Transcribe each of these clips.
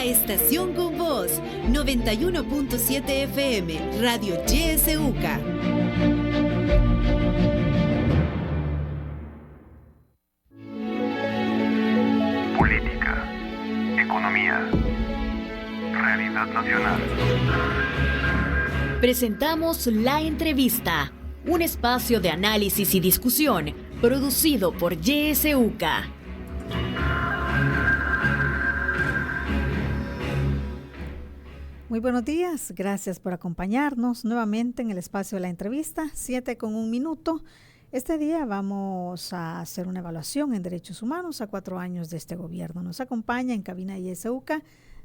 La estación con voz, 91.7 FM, Radio YSUCA. Política, economía, realidad nacional. Presentamos La Entrevista, un espacio de análisis y discusión producido por YSUCA. Muy buenos días, gracias por acompañarnos nuevamente en el espacio de La Entrevista, 7:01. Este día vamos a hacer una evaluación en derechos humanos a 4 años de este gobierno. Nos acompaña en cabina YSUCA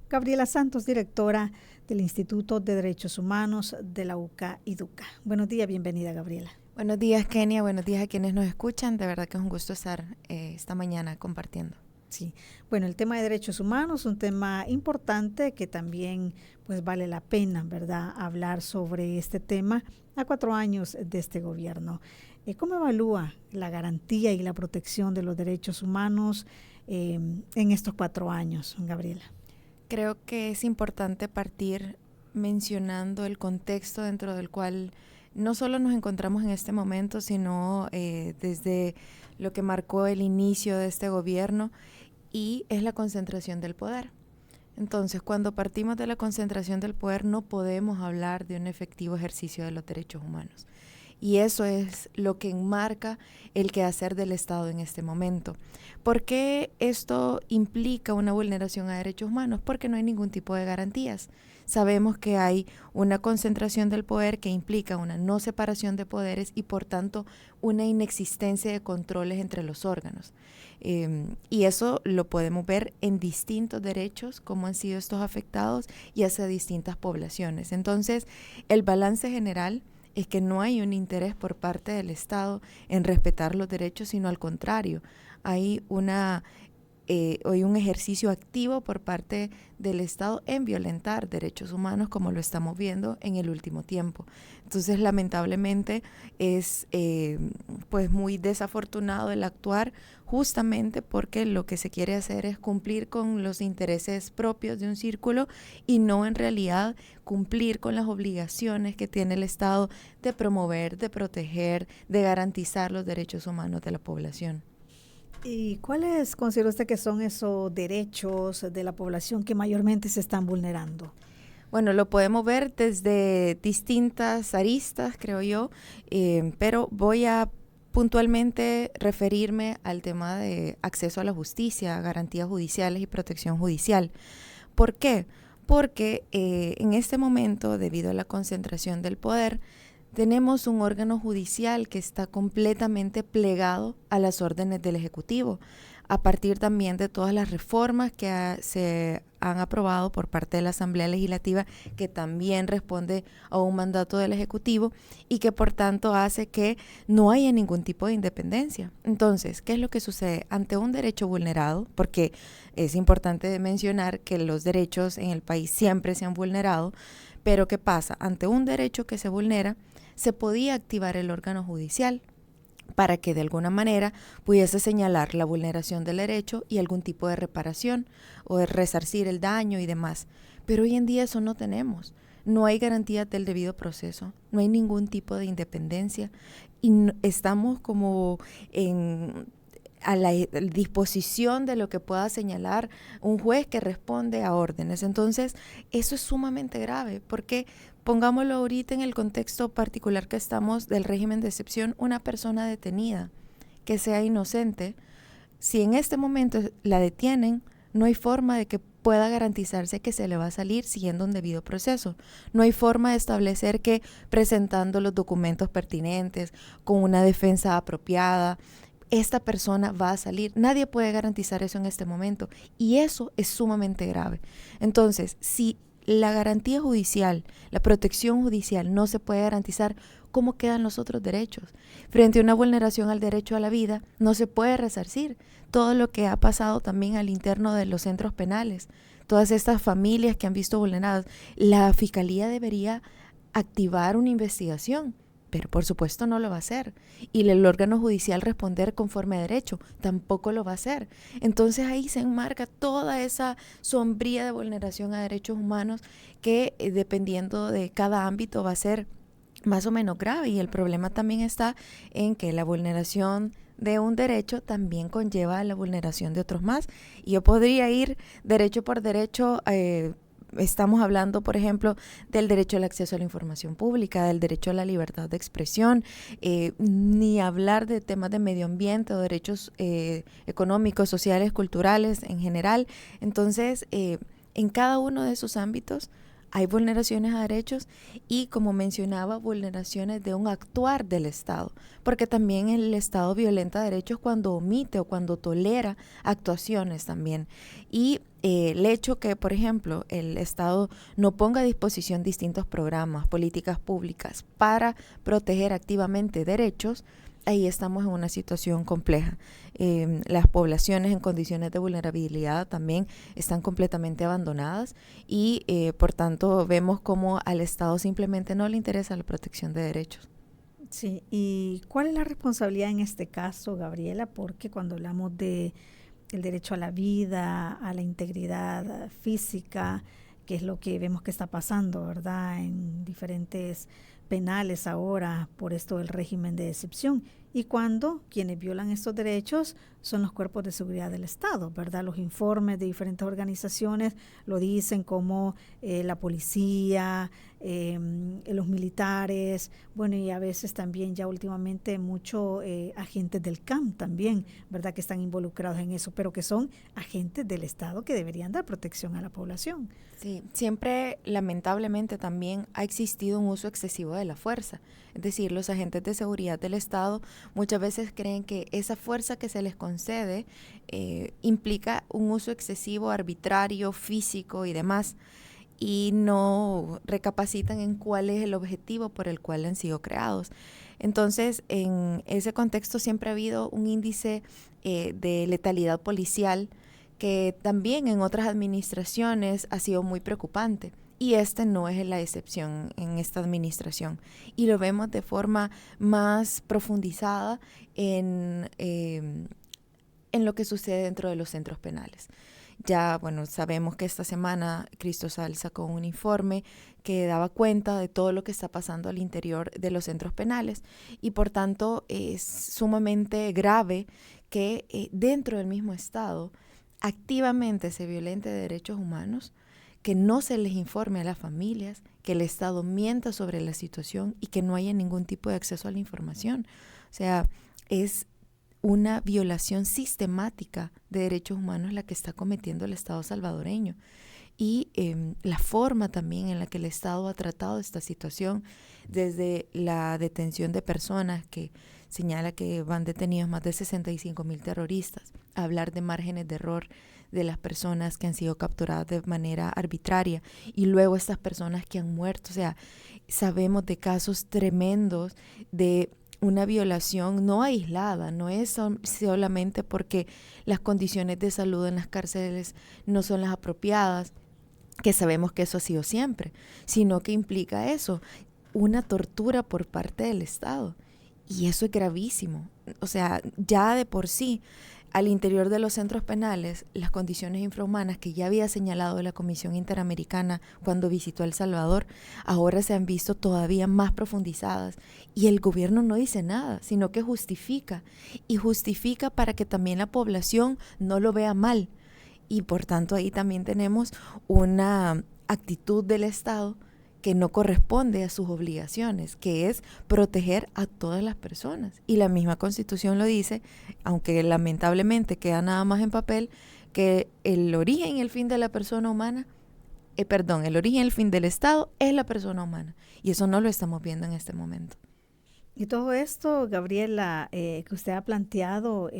Gabriela Santos, directora del Instituto de Derechos Humanos de la UCA y DUCA. Buenos días, bienvenida, Gabriela. Buenos días, Kenia, buenos días a quienes nos escuchan. De verdad que es un gusto estar esta mañana compartiendo. Sí, bueno, el tema de derechos humanos es un tema importante que también pues vale la pena, ¿verdad?, hablar sobre este tema a 4 años de este gobierno. ¿Cómo evalúa la garantía y la protección de los derechos humanos en estos 4 años, Gabriela? Creo que es importante partir mencionando el contexto dentro del cual no solo nos encontramos en este momento, sino desde lo que marcó el inicio de este gobierno, y es la concentración del poder. Entonces, cuando partimos de la concentración del poder, no podemos hablar de un efectivo ejercicio de los derechos humanos. Y eso es lo que enmarca el quehacer del Estado en este momento. ¿Por qué esto implica una vulneración a derechos humanos? Porque no hay ningún tipo de garantías. Sabemos que hay una concentración del poder que implica una no separación de poderes y, por tanto, una inexistencia de controles entre los órganos. Y eso lo podemos ver en distintos derechos, cómo han sido estos afectados y hacia distintas poblaciones. Entonces, el balance general es que no hay un interés por parte del Estado en respetar los derechos, sino al contrario, hay un ejercicio activo por parte del Estado en violentar derechos humanos, como lo estamos viendo en el último tiempo. Entonces, lamentablemente, es pues muy desafortunado el actuar, justamente porque lo que se quiere hacer es cumplir con los intereses propios de un círculo y no en realidad cumplir con las obligaciones que tiene el Estado de promover, de proteger, de garantizar los derechos humanos de la población. ¿Y cuáles considera usted que son esos derechos de la población que mayormente se están vulnerando? Bueno, lo podemos ver desde distintas aristas, creo yo, pero voy a puntualmente referirme al tema de acceso a la justicia, garantías judiciales y protección judicial. ¿Por qué? Porque en este momento, debido a la concentración del poder, tenemos un órgano judicial que está completamente plegado a las órdenes del Ejecutivo, a partir también de todas las reformas que se han aprobado por parte de la Asamblea Legislativa, que también responde a un mandato del Ejecutivo y que por tanto hace que no haya ningún tipo de independencia. Entonces, ¿qué es lo que sucede? Ante un derecho vulnerado, porque es importante mencionar que los derechos en el país siempre se han vulnerado, pero ¿qué pasa? Ante un derecho que se vulnera, se podía activar el órgano judicial para que de alguna manera pudiese señalar la vulneración del derecho y algún tipo de reparación o de resarcir el daño y demás. Pero hoy en día eso no tenemos. No hay garantía del debido proceso, no hay ningún tipo de independencia y estamos como a la disposición de lo que pueda señalar un juez que responde a órdenes. Entonces, eso es sumamente grave, porque pongámoslo ahorita en el contexto particular que estamos del régimen de excepción, una persona detenida que sea inocente, si en este momento la detienen, no hay forma de que pueda garantizarse que se le va a salir siguiendo un debido proceso. No hay forma de establecer que presentando los documentos pertinentes, con una defensa apropiada, esta persona va a salir. Nadie puede garantizar eso en este momento y eso es sumamente grave. Entonces, si la garantía judicial, la protección judicial no se puede garantizar, ¿cómo quedan los otros derechos? Frente a una vulneración al derecho a la vida, no se puede resarcir todo lo que ha pasado también al interno de los centros penales, todas estas familias que han visto vulneradas. La Fiscalía debería activar una investigación pero por supuesto no lo va a hacer. Y el órgano judicial responder conforme a derecho, tampoco lo va a hacer. Entonces ahí se enmarca toda esa sombría de vulneración a derechos humanos que dependiendo de cada ámbito va a ser más o menos grave. Y el problema también está en que la vulneración de un derecho también conlleva la vulneración de otros más. Y yo podría ir derecho por derecho. Estamos hablando, por ejemplo, del derecho al acceso a la información pública, del derecho a la libertad de expresión, ni hablar de temas de medio ambiente o derechos económicos, sociales, culturales en general. Entonces, en cada uno de esos ámbitos hay vulneraciones a derechos y, como mencionaba, vulneraciones de un actuar del Estado, porque también el Estado violenta derechos cuando omite o cuando tolera actuaciones también. Y el hecho que, por ejemplo, el Estado no ponga a disposición distintos programas, políticas públicas para proteger activamente derechos, ahí estamos en una situación compleja. Las poblaciones en condiciones de vulnerabilidad también están completamente abandonadas y por tanto vemos como al Estado simplemente no le interesa la protección de derechos. Sí, ¿y cuál es la responsabilidad en este caso, Gabriela? Porque cuando hablamos de el derecho a la vida, a la integridad física, que es lo que vemos que está pasando, ¿verdad?, en diferentes penales ahora por esto del régimen de excepción, y cuando quienes violan estos derechos son los cuerpos de seguridad del Estado, ¿verdad? Los informes de diferentes organizaciones lo dicen, como la policía, los militares, bueno, y a veces también ya últimamente muchos agentes del CAM también, ¿verdad?, que están involucrados en eso, pero que son agentes del Estado que deberían dar protección a la población. Sí, siempre lamentablemente también ha existido un uso excesivo de la fuerza. Es decir, los agentes de seguridad del Estado muchas veces creen que esa fuerza que se les concede implica un uso excesivo, arbitrario, físico y demás, y no recapacitan en cuál es el objetivo por el cual han sido creados. Entonces, en ese contexto siempre ha habido un índice de letalidad policial que también en otras administraciones ha sido muy preocupante. Y este no es la excepción en esta administración. Y lo vemos de forma más profundizada en lo que sucede dentro de los centros penales. Ya, bueno, sabemos que esta semana Cristosal sacó un informe que daba cuenta de todo lo que está pasando al interior de los centros penales. Y por tanto es sumamente grave que dentro del mismo Estado activamente se violente derechos humanos, que no se les informe a las familias, que el Estado mienta sobre la situación y que no haya ningún tipo de acceso a la información. O sea, es una violación sistemática de derechos humanos la que está cometiendo el Estado salvadoreño. Y la forma también en la que el Estado ha tratado esta situación, desde la detención de personas que señala que van detenidos más de 65,000 terroristas, a hablar de márgenes de error de las personas que han sido capturadas de manera arbitraria y luego estas personas que han muerto. O sea, sabemos de casos tremendos de una violación no aislada, no es solamente porque las condiciones de salud en las cárceles no son las apropiadas, que sabemos que eso ha sido siempre, sino que implica eso, una tortura por parte del Estado. Y eso es gravísimo. O sea, ya de por sí, al interior de los centros penales, las condiciones infrahumanas que ya había señalado la Comisión Interamericana cuando visitó El Salvador, ahora se han visto todavía más profundizadas. Y el gobierno no dice nada, sino que justifica. Y justifica para que también la población no lo vea mal. Y por tanto ahí también tenemos una actitud del Estado que no corresponde a sus obligaciones, que es proteger a todas las personas. Y la misma Constitución lo dice, aunque lamentablemente queda nada más en papel, que el origen y el fin de la persona humana, el origen y el fin del Estado es la persona humana. Y eso no lo estamos viendo en este momento. Y todo esto, Gabriela, que usted ha planteado,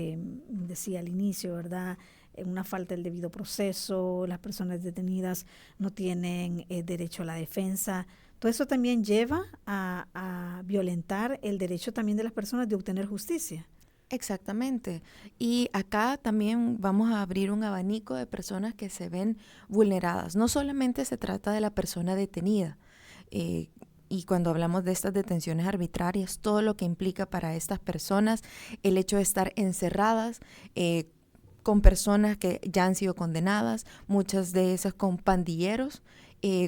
decía al inicio, ¿verdad?, una falta del debido proceso, las personas detenidas no tienen derecho a la defensa. Todo eso también lleva a violentar el derecho también de las personas de obtener justicia. Exactamente. Y acá también vamos a abrir un abanico de personas que se ven vulneradas. No solamente se trata de la persona detenida, y cuando hablamos de estas detenciones arbitrarias, todo lo que implica para estas personas, el hecho de estar encerradas con personas que ya han sido condenadas, muchas de esas con pandilleros,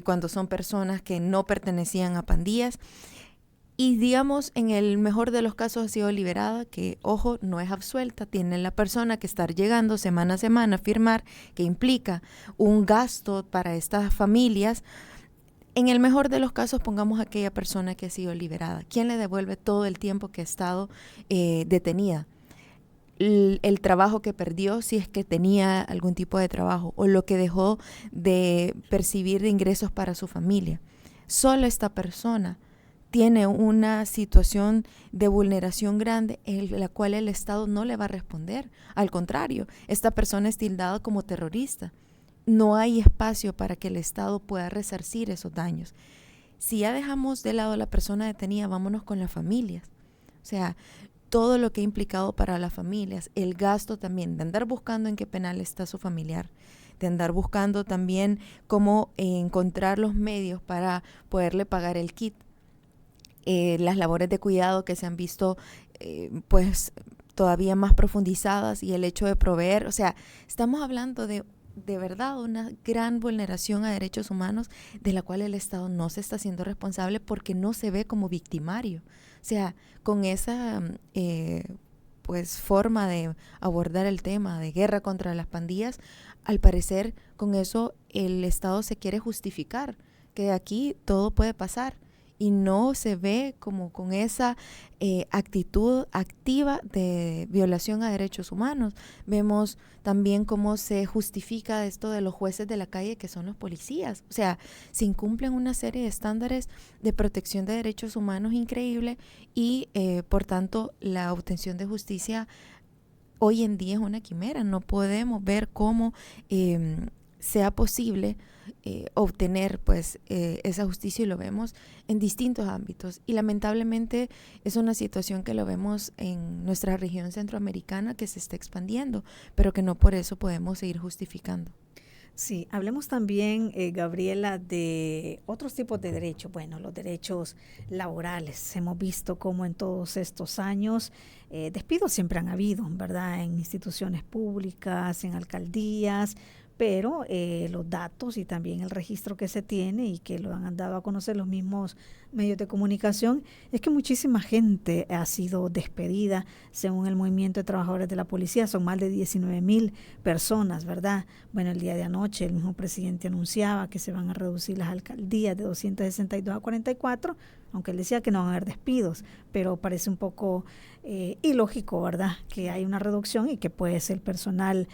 cuando son personas que no pertenecían a pandillas. Y digamos, en el mejor de los casos ha sido liberada, que, ojo, no es absuelta. Tiene la persona que estar llegando semana a semana a firmar, que implica un gasto para estas familias. En el mejor de los casos, pongamos a aquella persona que ha sido liberada. ¿Quién le devuelve todo el tiempo que ha estado detenida? El trabajo que perdió, si es que tenía algún tipo de trabajo, o lo que dejó de percibir de ingresos para su familia. Solo esta persona tiene una situación de vulneración grande en la cual el Estado no le va a responder. Al contrario, esta persona es tildada como terrorista. No hay espacio para que el Estado pueda resarcir esos daños. Si ya dejamos de lado a la persona detenida, vámonos con las familias. O sea, todo lo que ha implicado para las familias, el gasto también de andar buscando en qué penal está su familiar, de andar buscando también cómo encontrar los medios para poderle pagar el kit. Las labores de cuidado que se han visto pues todavía más profundizadas, y el hecho de proveer, o sea, estamos hablando de verdad una gran vulneración a derechos humanos de la cual el Estado no se está haciendo responsable porque no se ve como victimario. O sea, con esa pues forma de abordar el tema de guerra contra las pandillas, al parecer con eso el Estado se quiere justificar que aquí todo puede pasar. Y no se ve como con esa actitud activa de violación a derechos humanos. Vemos también cómo se justifica esto de los jueces de la calle, que son los policías. O sea, se incumplen una serie de estándares de protección de derechos humanos increíble, y por tanto la obtención de justicia hoy en día es una quimera. No podemos ver cómo sea posible obtener pues esa justicia, y lo vemos en distintos ámbitos, y lamentablemente es una situación que lo vemos en nuestra región centroamericana, que se está expandiendo, pero que no por eso podemos seguir justificando. Sí, hablemos también, Gabriela, de otros tipos de derechos. Bueno, los derechos laborales. Hemos visto cómo en todos estos años despidos siempre han habido, ¿verdad? En instituciones públicas, en alcaldías, pero los datos y también el registro que se tiene, y que lo han dado a conocer los mismos medios de comunicación, es que muchísima gente ha sido despedida. Según el Movimiento de Trabajadores de la Policía, son más de 19,000 personas, ¿verdad? Bueno, el día de anoche el mismo presidente anunciaba que se van a reducir las alcaldías de 262 a 44, aunque él decía que no van a haber despidos, pero parece un poco ilógico, ¿verdad?, que hay una reducción y que puede ser personal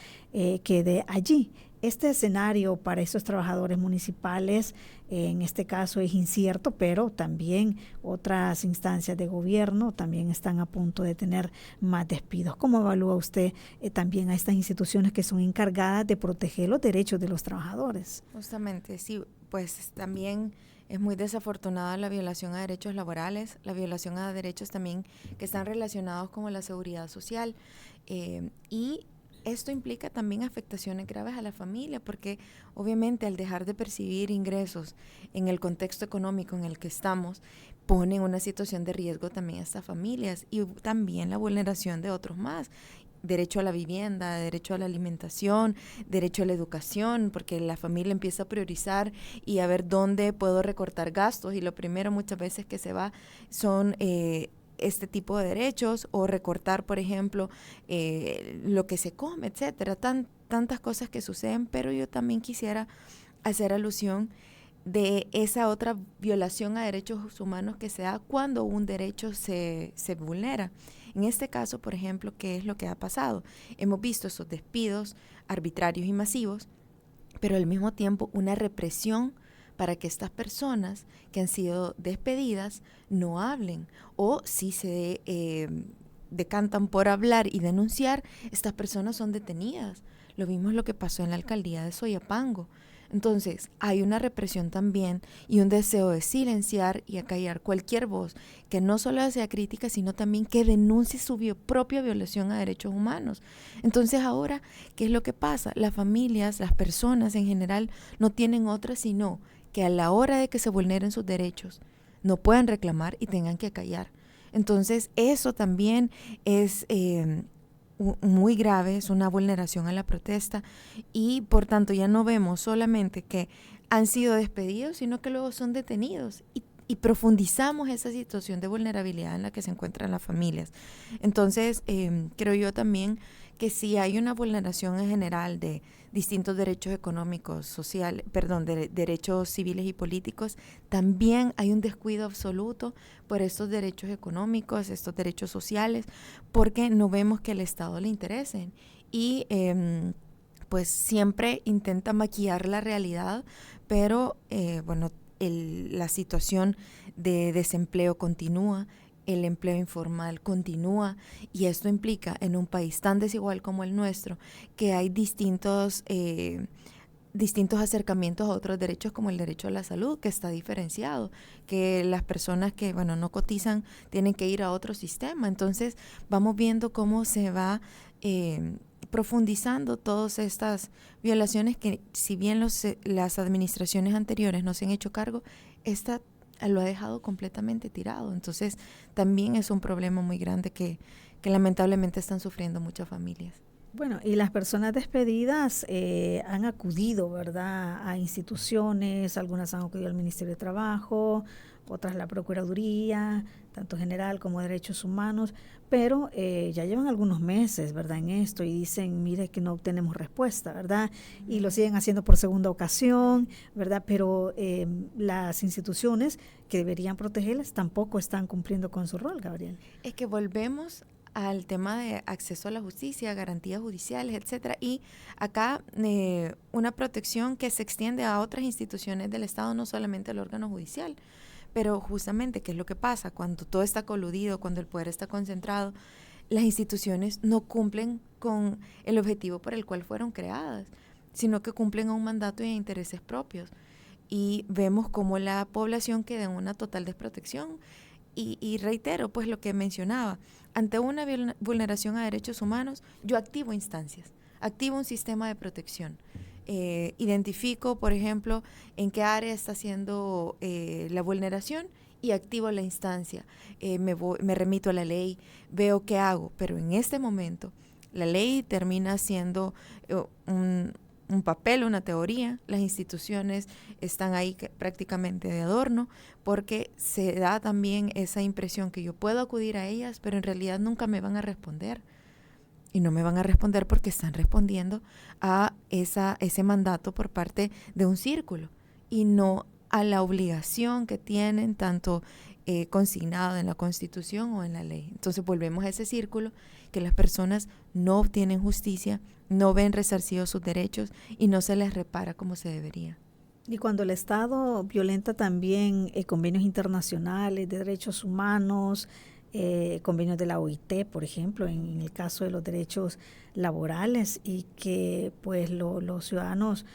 quede allí. Este escenario para estos trabajadores municipales, en este caso es incierto, pero también otras instancias de gobierno también están a punto de tener más despidos. ¿Cómo evalúa usted también a estas instituciones que son encargadas de proteger los derechos de los trabajadores? Justamente, sí, pues también es muy desafortunada la violación a derechos laborales, la violación a derechos también que están relacionados con la seguridad social, y esto implica también afectaciones graves a la familia, porque obviamente al dejar de percibir ingresos en el contexto económico en el que estamos, pone en una situación de riesgo también a estas familias, y también la vulneración de otros más. Derecho a la vivienda, derecho a la alimentación, derecho a la educación, porque la familia empieza a priorizar y a ver dónde puedo recortar gastos, y lo primero muchas veces que se va son este tipo de derechos, o recortar, por ejemplo, lo que se come, etcétera, tantas cosas que suceden. Pero yo también quisiera hacer alusión de esa otra violación a derechos humanos que se da cuando un derecho se vulnera. En este caso, por ejemplo, ¿qué es lo que ha pasado? Hemos visto esos despidos arbitrarios y masivos, pero al mismo tiempo una represión para que estas personas que han sido despedidas no hablen, o si se decantan por hablar y denunciar, estas personas son detenidas. Lo vimos lo que pasó en la alcaldía de Soyapango. Entonces, hay una represión también y un deseo de silenciar y acallar cualquier voz que no solo sea crítica, sino también que denuncie su propia violación a derechos humanos. Entonces, ahora, ¿qué es lo que pasa? Las familias, las personas en general, no tienen otra sino que a la hora de que se vulneren sus derechos, no puedan reclamar y tengan que callar. Entonces, eso también es muy grave, es una vulneración a la protesta y por tanto ya no vemos solamente que han sido despedidos, sino que luego son detenidos y profundizamos esa situación de vulnerabilidad en la que se encuentran las familias. Entonces, creo yo también que si hay una vulneración en general de distintos derechos económicos, sociales, de derechos civiles y políticos, también hay un descuido absoluto por estos derechos económicos, estos derechos sociales, porque no vemos que al Estado le interesen. Y pues siempre intenta maquillar la realidad, pero la situación de desempleo continúa, el empleo informal continúa y esto implica en un país tan desigual como el nuestro que hay distintos acercamientos a otros derechos como el derecho a la salud, que está diferenciado, que las personas que no cotizan tienen que ir a otro sistema. Entonces vamos viendo cómo se va profundizando todas estas violaciones que si bien las administraciones anteriores no se han hecho cargo, esta lo ha dejado completamente tirado. Entonces también es un problema muy grande que lamentablemente están sufriendo muchas familias. Bueno, y las personas despedidas han acudido, ¿verdad?, a instituciones, algunas han acudido al Ministerio de Trabajo, otras la Procuraduría, tanto general como derechos humanos, pero ya llevan algunos meses, ¿verdad?, en esto y dicen, mire que no obtenemos respuesta, ¿verdad? Y lo siguen haciendo por segunda ocasión, ¿verdad? Pero las instituciones que deberían protegerlas tampoco están cumpliendo con su rol, Gabriel. Es que volvemos al tema de acceso a la justicia, garantías judiciales, etcétera, y acá una protección que se extiende a otras instituciones del Estado, no solamente al órgano judicial, pero justamente, ¿qué es lo que pasa? Cuando todo está coludido, cuando el poder está concentrado, las instituciones no cumplen con el objetivo por el cual fueron creadas, sino que cumplen a un mandato y a intereses propios, y vemos cómo la población queda en una total desprotección. Y reitero, pues lo que mencionaba, ante una vulneración a derechos humanos, yo activo instancias, activo un sistema de protección. Identifico, por ejemplo, en qué área está haciendo la vulneración y activo la instancia. Me remito a la ley, veo qué hago, pero en este momento la ley termina siendo un papel, una teoría, las instituciones están ahí prácticamente de adorno, porque se da también esa impresión que yo puedo acudir a ellas, pero en realidad nunca me van a responder. Y no me van a responder porque están respondiendo a ese mandato por parte de un círculo y no a la obligación que tienen tanto consignado en la Constitución o en la ley. Entonces volvemos a ese círculo que las personas no obtienen justicia, no ven resarcidos sus derechos y no se les repara como se debería. Y cuando el Estado violenta también convenios internacionales de derechos humanos, convenios de la OIT, por ejemplo, en el caso de los derechos laborales, y que pues los ciudadanos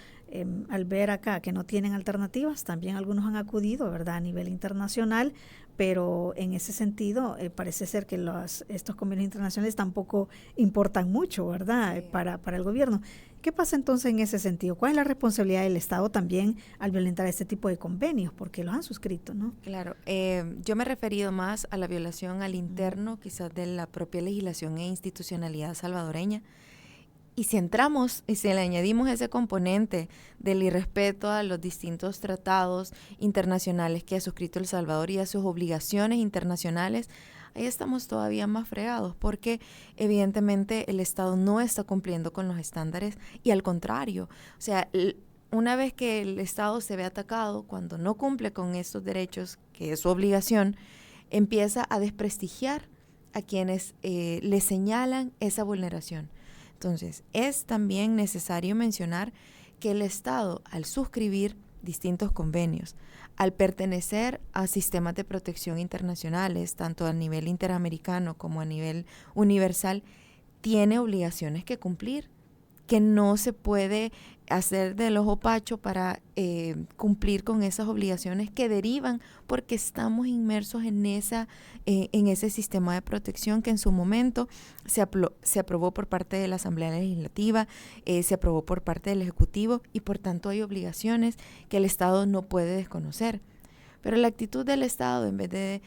al ver acá que no tienen alternativas, también algunos han acudido, ¿verdad?, a nivel internacional, pero en ese sentido parece ser que estos convenios internacionales tampoco importan mucho, ¿verdad?, sí, para el gobierno. ¿Qué pasa entonces en ese sentido? ¿Cuál es la responsabilidad del Estado también al violentar este tipo de convenios? Porque los han suscrito, ¿no? Claro, yo me he referido más a la violación al interno, quizás de la propia legislación e institucionalidad salvadoreña. Y si entramos y si le añadimos ese componente del irrespeto a los distintos tratados internacionales que ha suscrito El Salvador y a sus obligaciones internacionales, ahí estamos todavía más fregados, porque evidentemente el Estado no está cumpliendo con los estándares y al contrario, o sea, una vez que el Estado se ve atacado, cuando no cumple con estos derechos, que es su obligación, empieza a desprestigiar a quienes le señalan esa vulneración. Entonces, es también necesario mencionar que el Estado, al suscribir distintos convenios, al pertenecer a sistemas de protección internacionales, tanto a nivel interamericano como a nivel universal, tiene obligaciones que cumplir, que no se puede hacer del ojo pacho para cumplir con esas obligaciones que derivan porque estamos inmersos en ese sistema de protección que en su momento se aprobó por parte de la Asamblea Legislativa, se aprobó por parte del Ejecutivo y por tanto hay obligaciones que el Estado no puede desconocer. Pero la actitud del Estado, en vez de,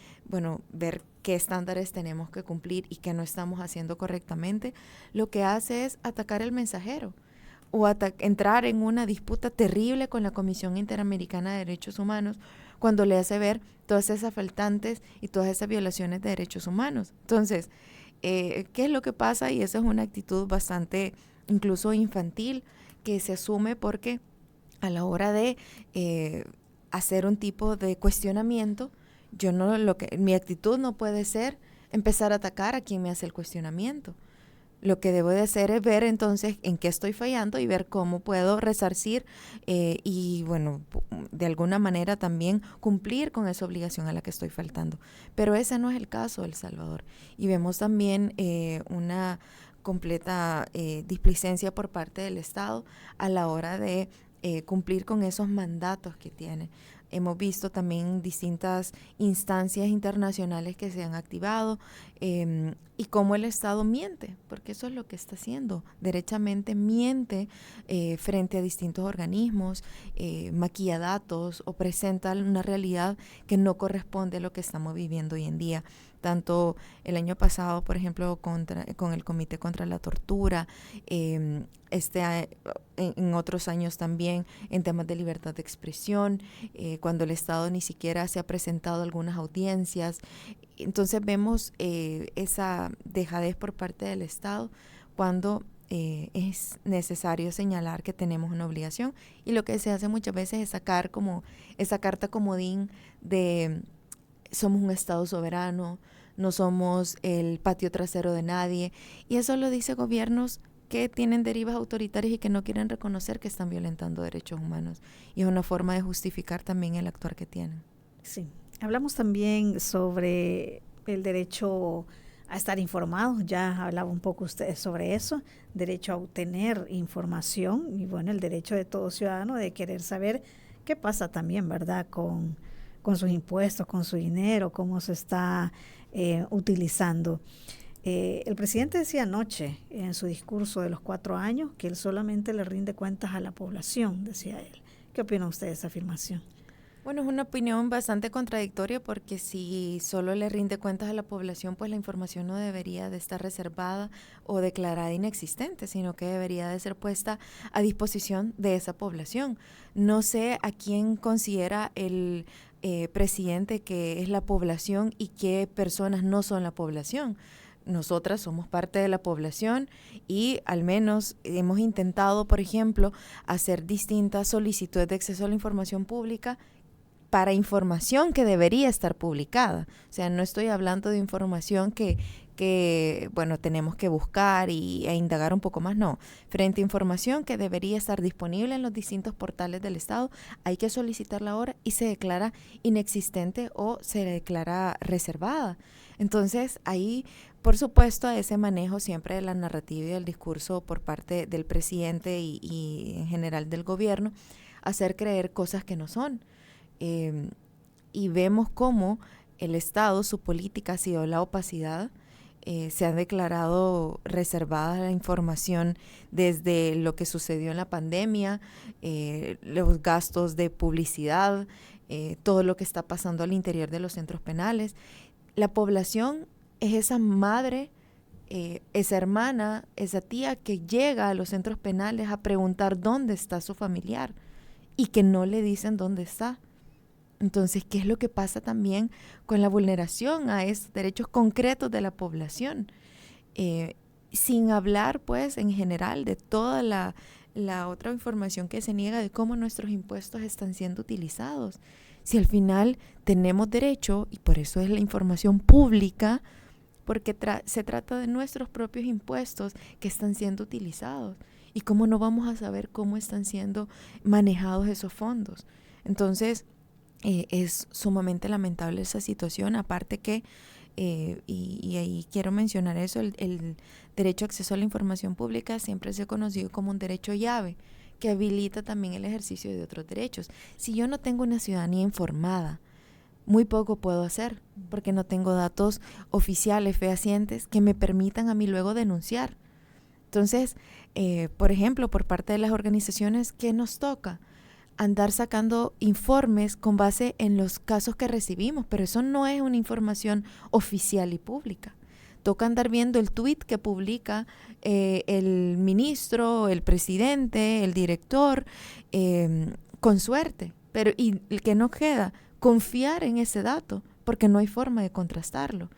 ver qué estándares tenemos que cumplir y qué no estamos haciendo correctamente, lo que hace es atacar el mensajero o entrar en una disputa terrible con la Comisión Interamericana de Derechos Humanos cuando le hace ver todas esas faltantes y todas esas violaciones de derechos humanos. Entonces, ¿qué es lo que pasa? Y esa es una actitud bastante incluso infantil que se asume porque a la hora de hacer un tipo de cuestionamiento, mi actitud no puede ser empezar a atacar a quien me hace el cuestionamiento. Lo que debo de hacer es ver entonces en qué estoy fallando y ver cómo puedo resarcir y de alguna manera también cumplir con esa obligación a la que estoy faltando. Pero ese no es el caso de El Salvador. Y vemos también una completa displicencia por parte del Estado a la hora de cumplir con esos mandatos que tiene. Hemos visto también distintas instancias internacionales que se han activado y cómo el Estado miente, porque eso es lo que está haciendo. Derechamente miente frente a distintos organismos, maquilla datos o presenta una realidad que no corresponde a lo que estamos viviendo hoy en día. Tanto el año pasado, por ejemplo, con el Comité contra la Tortura, en otros años también en temas de libertad de expresión, cuando el Estado ni siquiera se ha presentado a algunas audiencias. Entonces vemos esa dejadez por parte del Estado cuando es necesario señalar que tenemos una obligación, y lo que se hace muchas veces es sacar como esa carta comodín de somos un Estado soberano, no somos el patio trasero de nadie, y eso lo dice gobiernos que tienen derivas autoritarias y que no quieren reconocer que están violentando derechos humanos, y es una forma de justificar también el actuar que tienen. Sí, hablamos también sobre el derecho a estar informados, ya hablaba un poco ustedes sobre eso, derecho a obtener información y el derecho de todo ciudadano de querer saber qué pasa también, ¿verdad?, con sus impuestos, con su dinero, cómo se está utilizando. El presidente decía anoche en su discurso de los 4 años que él solamente le rinde cuentas a la población, decía él. ¿Qué opina usted de esa afirmación? Bueno, es una opinión bastante contradictoria, porque si solo le rinde cuentas a la población, pues la información no debería de estar reservada o declarada inexistente, sino que debería de ser puesta a disposición de esa población. No sé a quién considera el presidente que es la población y qué personas no son la población. Nosotras somos parte de la población y al menos hemos intentado, por ejemplo, hacer distintas solicitudes de acceso a la información pública para información que debería estar publicada. O sea, no estoy hablando de información que tenemos que buscar e indagar un poco más, no. Frente a información que debería estar disponible en los distintos portales del Estado, hay que solicitarla ahora y se declara inexistente o se declara reservada. Entonces, ahí, por supuesto, a ese manejo siempre de la narrativa y del discurso por parte del presidente y en general del gobierno, hacer creer cosas que no son. Y vemos cómo el Estado, su política ha sido la opacidad. Se ha declarado reservada la información desde lo que sucedió en la pandemia, los gastos de publicidad, todo lo que está pasando al interior de los centros penales. La población es esa madre, esa hermana, esa tía que llega a los centros penales a preguntar dónde está su familiar y que no le dicen dónde está. Entonces, ¿qué es lo que pasa también con la vulneración a esos derechos concretos de la población? Sin hablar, pues, en general de toda la otra información que se niega de cómo nuestros impuestos están siendo utilizados. Si al final tenemos derecho, y por eso es la información pública, porque se trata de nuestros propios impuestos que están siendo utilizados. ¿Y cómo no vamos a saber cómo están siendo manejados esos fondos? Entonces, es sumamente lamentable esa situación, aparte que, y ahí quiero mencionar eso, el derecho a acceso a la información pública siempre se ha conocido como un derecho llave, que habilita también el ejercicio de otros derechos. Si yo no tengo una ciudadanía informada, muy poco puedo hacer, porque no tengo datos oficiales, fehacientes, que me permitan a mí luego denunciar. Entonces, por ejemplo, por parte de las organizaciones, ¿qué nos toca? andar sacando informes con base en los casos que recibimos, pero eso no es una información oficial y pública. Toca andar viendo el tuit que publica el ministro, el presidente, el director, con suerte. Pero y el que no queda, confiar en ese dato, porque no hay forma de contrastarlo.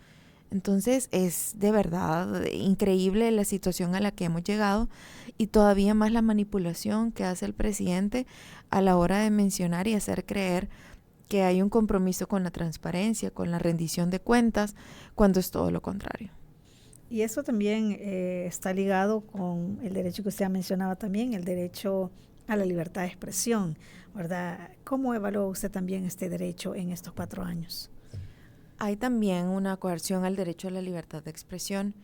Entonces es de verdad increíble la situación a la que hemos llegado y todavía más la manipulación que hace el presidente a la hora de mencionar y hacer creer que hay un compromiso con la transparencia, con la rendición de cuentas, cuando es todo lo contrario. Y eso también está ligado con el derecho que usted mencionaba también, el derecho a la libertad de expresión, ¿verdad? ¿Cómo evalúa usted también este derecho en estos 4 años? Hay también una coerción al derecho a la libertad de expresión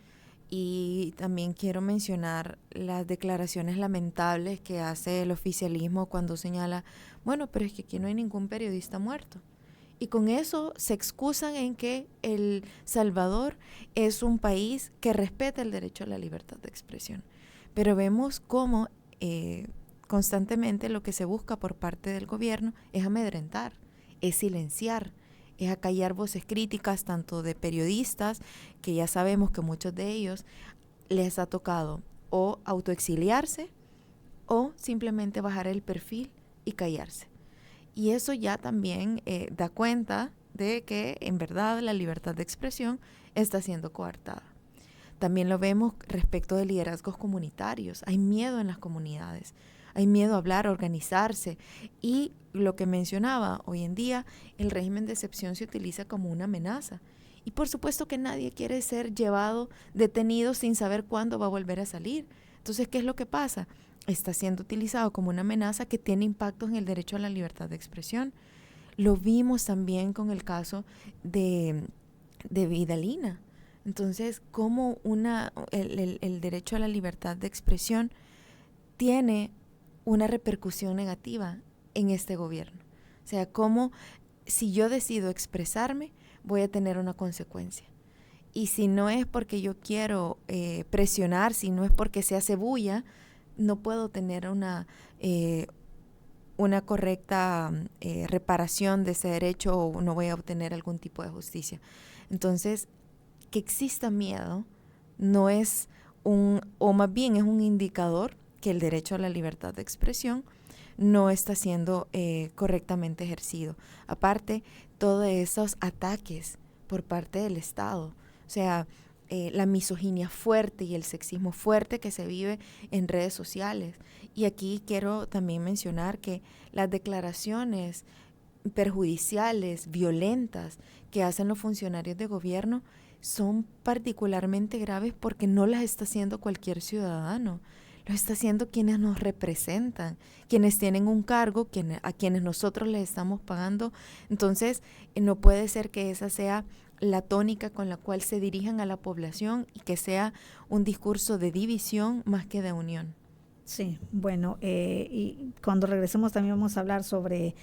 y también quiero mencionar las declaraciones lamentables que hace el oficialismo cuando señala, bueno, pero es que aquí no hay ningún periodista muerto. Y con eso se excusan en que El Salvador es un país que respeta el derecho a la libertad de expresión. Pero vemos cómo constantemente lo que se busca por parte del gobierno es amedrentar, es silenciar, es acallar voces críticas tanto de periodistas, que ya sabemos que muchos de ellos les ha tocado o autoexiliarse o simplemente bajar el perfil y callarse. Y eso ya también da cuenta de que en verdad la libertad de expresión está siendo coartada. También lo vemos respecto de liderazgos comunitarios. Hay miedo en las comunidades, hay miedo a hablar, a organizarse. Y lo que mencionaba, hoy en día el régimen de excepción se utiliza como una amenaza. Y por supuesto que nadie quiere ser llevado, detenido sin saber cuándo va a volver a salir. Entonces, ¿qué es lo que pasa? Está siendo utilizado como una amenaza que tiene impactos en el derecho a la libertad de expresión. Lo vimos también con el caso de Vidalina. Entonces, cómo el derecho a la libertad de expresión tiene una repercusión negativa en este gobierno. O sea, cómo si yo decido expresarme, voy a tener una consecuencia. Y si no es porque yo quiero presionar, si no es porque se hace bulla, no puedo tener una correcta reparación de ese derecho o no voy a obtener algún tipo de justicia. Entonces, que exista miedo no es o más bien es un indicador que el derecho a la libertad de expresión no está siendo correctamente ejercido. Aparte, todos esos ataques por parte del Estado, o sea, la misoginia fuerte y el sexismo fuerte que se vive en redes sociales. Y aquí quiero también mencionar que las declaraciones perjudiciales, violentas que hacen los funcionarios de gobierno son particularmente graves porque no las está haciendo cualquier ciudadano. Lo está haciendo quienes nos representan, quienes tienen un cargo, a quienes nosotros les estamos pagando. Entonces, no puede ser que esa sea la tónica con la cual se dirijan a la población y que sea un discurso de división más que de unión. Sí, bueno, y cuando regresemos también vamos a hablar sobre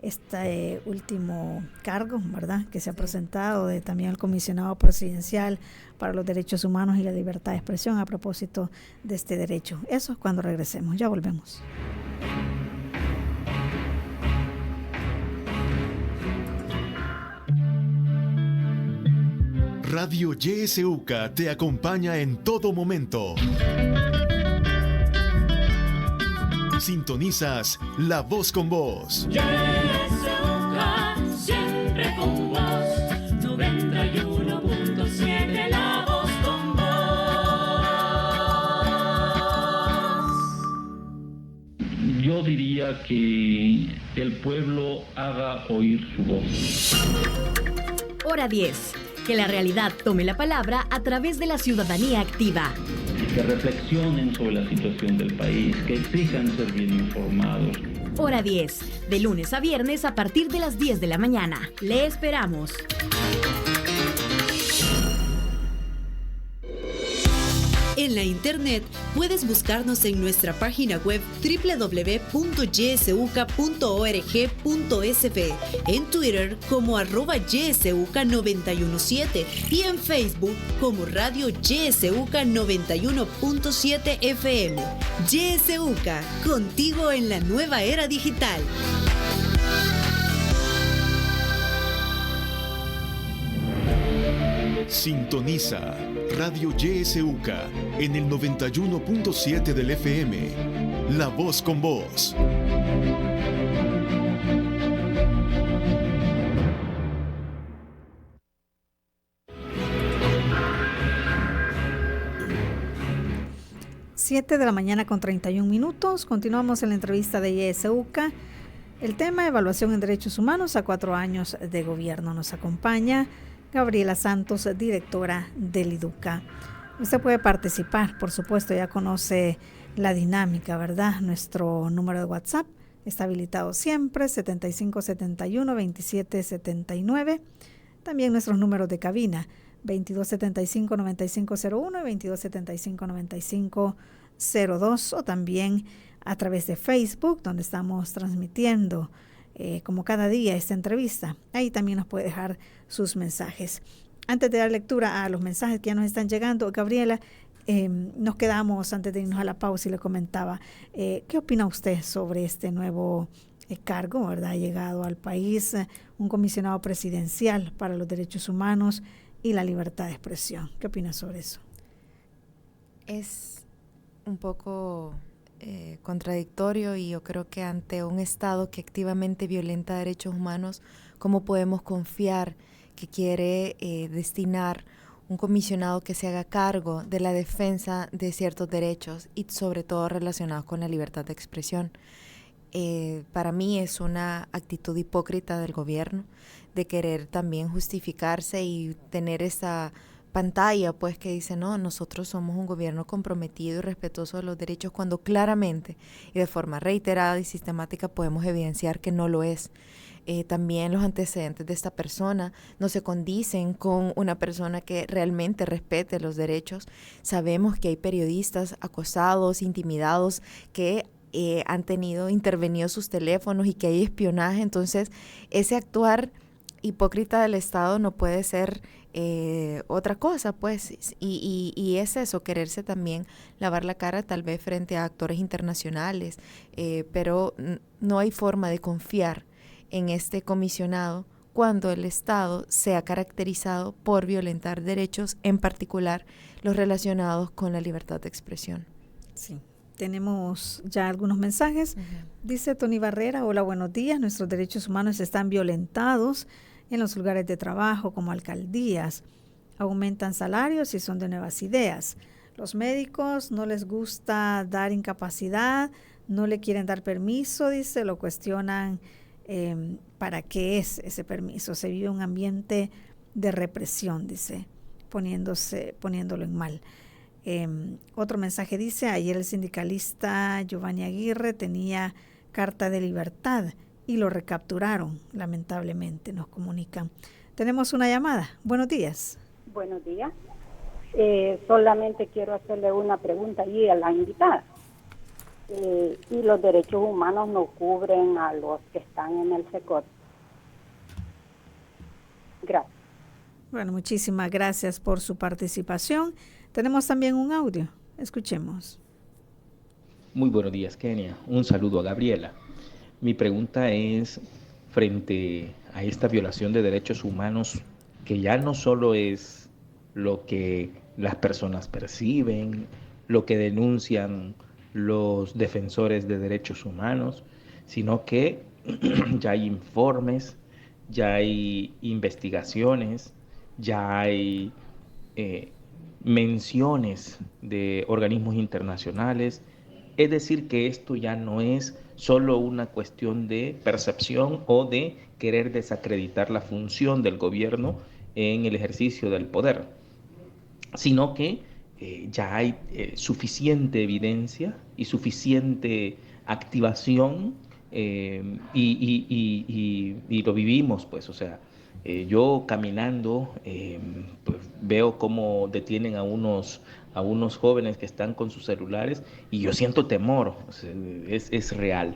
este último cargo, ¿verdad?, que se ha presentado de también el comisionado presidencial para los derechos humanos y la libertad de expresión a propósito de este derecho. Eso es cuando regresemos. Ya volvemos. Radio YSUCA te acompaña en todo momento. Sintonizas La Voz con Vos. YSUCA, siempre con vos. 91.7, La Voz con vos. Yo diría que el pueblo haga oír su voz. Hora 10. Que la realidad tome la palabra a través de la ciudadanía activa. Que reflexionen sobre la situación del país, que exijan ser bien informados. Hora 10. De lunes a viernes a partir de las 10 de la mañana. Le esperamos. El en la internet, puedes buscarnos en nuestra página web www.ysuca.org.sv, en Twitter como @ysuca917 y en Facebook como Radio YSUCA 91.7 FM. YSUCA, contigo en la nueva era digital. Sintoniza Radio YSUCA en el 91.7 del FM. La voz con vos. Siete de la mañana con 31 minutos. Continuamos en la entrevista de YSUCA. El tema: evaluación en derechos humanos a 4 años de gobierno. Nos acompaña Gabriela Santos, directora del IDUCA. Usted puede participar, por supuesto, ya conoce la dinámica, ¿verdad? Nuestro número de WhatsApp está habilitado siempre, 7571-2779. También nuestros números de cabina, 2275-9501 y 2275-9502, o también a través de Facebook, donde estamos transmitiendo como cada día esta entrevista. Ahí también nos puede dejar sus mensajes. Antes de dar lectura a los mensajes que ya nos están llegando, Gabriela, nos quedamos antes de irnos a la pausa y le comentaba, ¿qué opina usted sobre este nuevo cargo, verdad? Ha llegado al país un comisionado presidencial para los derechos humanos y la libertad de expresión. ¿Qué opina sobre eso? Es un poco contradictorio, y yo creo que ante un Estado que activamente violenta derechos humanos, ¿cómo podemos confiar que quiere destinar un comisionado que se haga cargo de la defensa de ciertos derechos y sobre todo relacionados con la libertad de expresión? Para mí es una actitud hipócrita del gobierno de querer también justificarse y tener esa pantalla, pues, que dice, no, nosotros somos un gobierno comprometido y respetuoso de los derechos, cuando claramente y de forma reiterada y sistemática podemos evidenciar que no lo es. También los antecedentes de esta persona no se condicen con una persona que realmente respete los derechos. Sabemos que hay periodistas acosados, intimidados, que han tenido intervenidos sus teléfonos y que hay espionaje. Entonces, ese actuar hipócrita del Estado no puede ser otra cosa, pues, y es eso, quererse también lavar la cara tal vez frente a actores internacionales, pero no hay forma de confiar en este comisionado cuando el Estado se ha caracterizado por violentar derechos, en particular los relacionados con la libertad de expresión. Sí. Tenemos ya algunos mensajes. Dice Tony Barrera: hola, buenos días. Nuestros derechos humanos están violentados en los lugares de trabajo como alcaldías. Aumentan salarios y son de nuevas ideas. Los médicos no les gusta dar incapacidad, no le quieren dar permiso, dice, lo cuestionan para qué es ese permiso. Se vive un ambiente de represión, dice, poniéndolo en mal. Otro mensaje dice: ayer el sindicalista Giovanni Aguirre tenía carta de libertad y lo recapturaron, lamentablemente, nos comunican. Tenemos una llamada. Buenos días. Buenos días. Solamente quiero hacerle una pregunta allí a la invitada. ¿Y los derechos humanos no cubren a los que están en el SECOT? Gracias. Bueno, muchísimas gracias por su participación. Tenemos también un audio. Escuchemos. Muy buenos días, Kenia. Un saludo a Gabriela. Mi pregunta es, frente a esta violación de derechos humanos, que ya no solo es lo que las personas perciben, lo que denuncian los defensores de derechos humanos, sino que ya hay informes, ya hay investigaciones, ya hay menciones de organismos internacionales. Es decir, que esto ya no es solo una cuestión de percepción o de querer desacreditar la función del gobierno en el ejercicio del poder, sino que ya hay suficiente evidencia y suficiente activación y lo vivimos, pues, o sea, Yo caminando pues veo cómo detienen a unos jóvenes que están con sus celulares y yo siento temor, o sea, es real.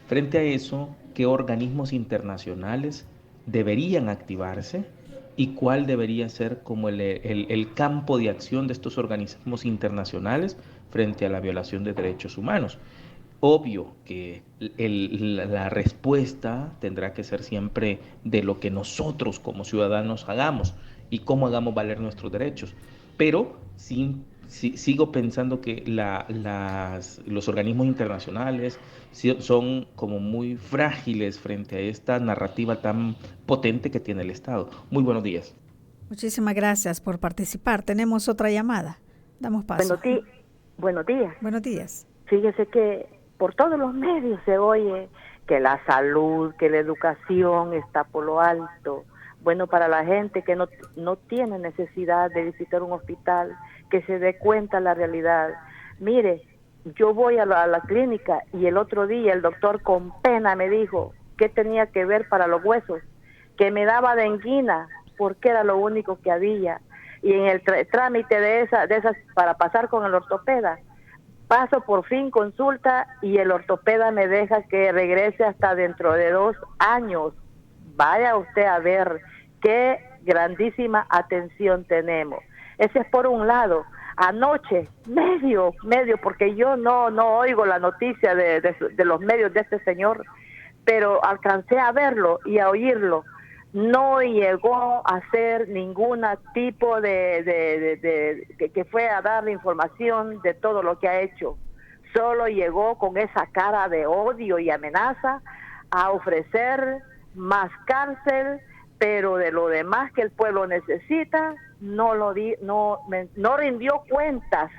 Frente a eso, ¿qué organismos internacionales deberían activarse y cuál debería ser como el campo de acción de estos organismos internacionales frente a la violación de derechos humanos? Obvio que la respuesta tendrá que ser siempre de lo que nosotros como ciudadanos hagamos y cómo hagamos valer nuestros derechos. Pero sigo pensando que los organismos internacionales son como muy frágiles frente a esta narrativa tan potente que tiene el Estado. Muy buenos días. Muchísimas gracias por participar. Tenemos otra llamada. Damos paso. Buenos días. Buenos días. Fíjese que por todos los medios se oye que la salud, que la educación está por lo alto. Bueno, para la gente que no tiene necesidad de visitar un hospital, que se dé cuenta la realidad. Mire, yo voy a la clínica y el otro día el doctor con pena me dijo que tenía que ver para los huesos, que me daba denguina porque era lo único que había. Y en el trámite de esas para pasar con el ortopeda, paso por fin consulta y el ortopeda me deja que regrese hasta dentro de 2 años. Vaya usted a ver qué grandísima atención tenemos. Ese es por un lado. Anoche, medio, porque yo no oigo la noticia de los medios de este señor, pero alcancé a verlo y a oírlo. No llegó a hacer ningún tipo que fue a dar la información de todo lo que ha hecho. Solo llegó con esa cara de odio y amenaza a ofrecer más cárcel, pero de lo demás que el pueblo necesita no rindió cuentas,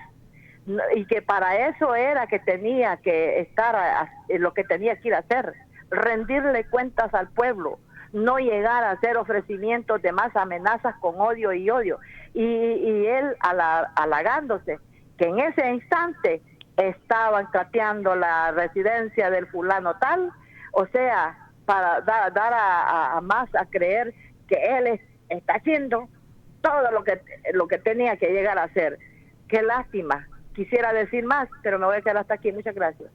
y que para eso era que tenía que estar lo que tenía que ir a hacer, rendirle cuentas al pueblo, no llegar a hacer ofrecimientos de más amenazas con odio y odio, y él halagándose que en ese instante estaban cateando la residencia del fulano tal, o sea, para dar a más a creer que él está haciendo todo lo que tenía que llegar a hacer. Qué lástima, quisiera decir más, pero me voy a quedar hasta aquí. Muchas gracias.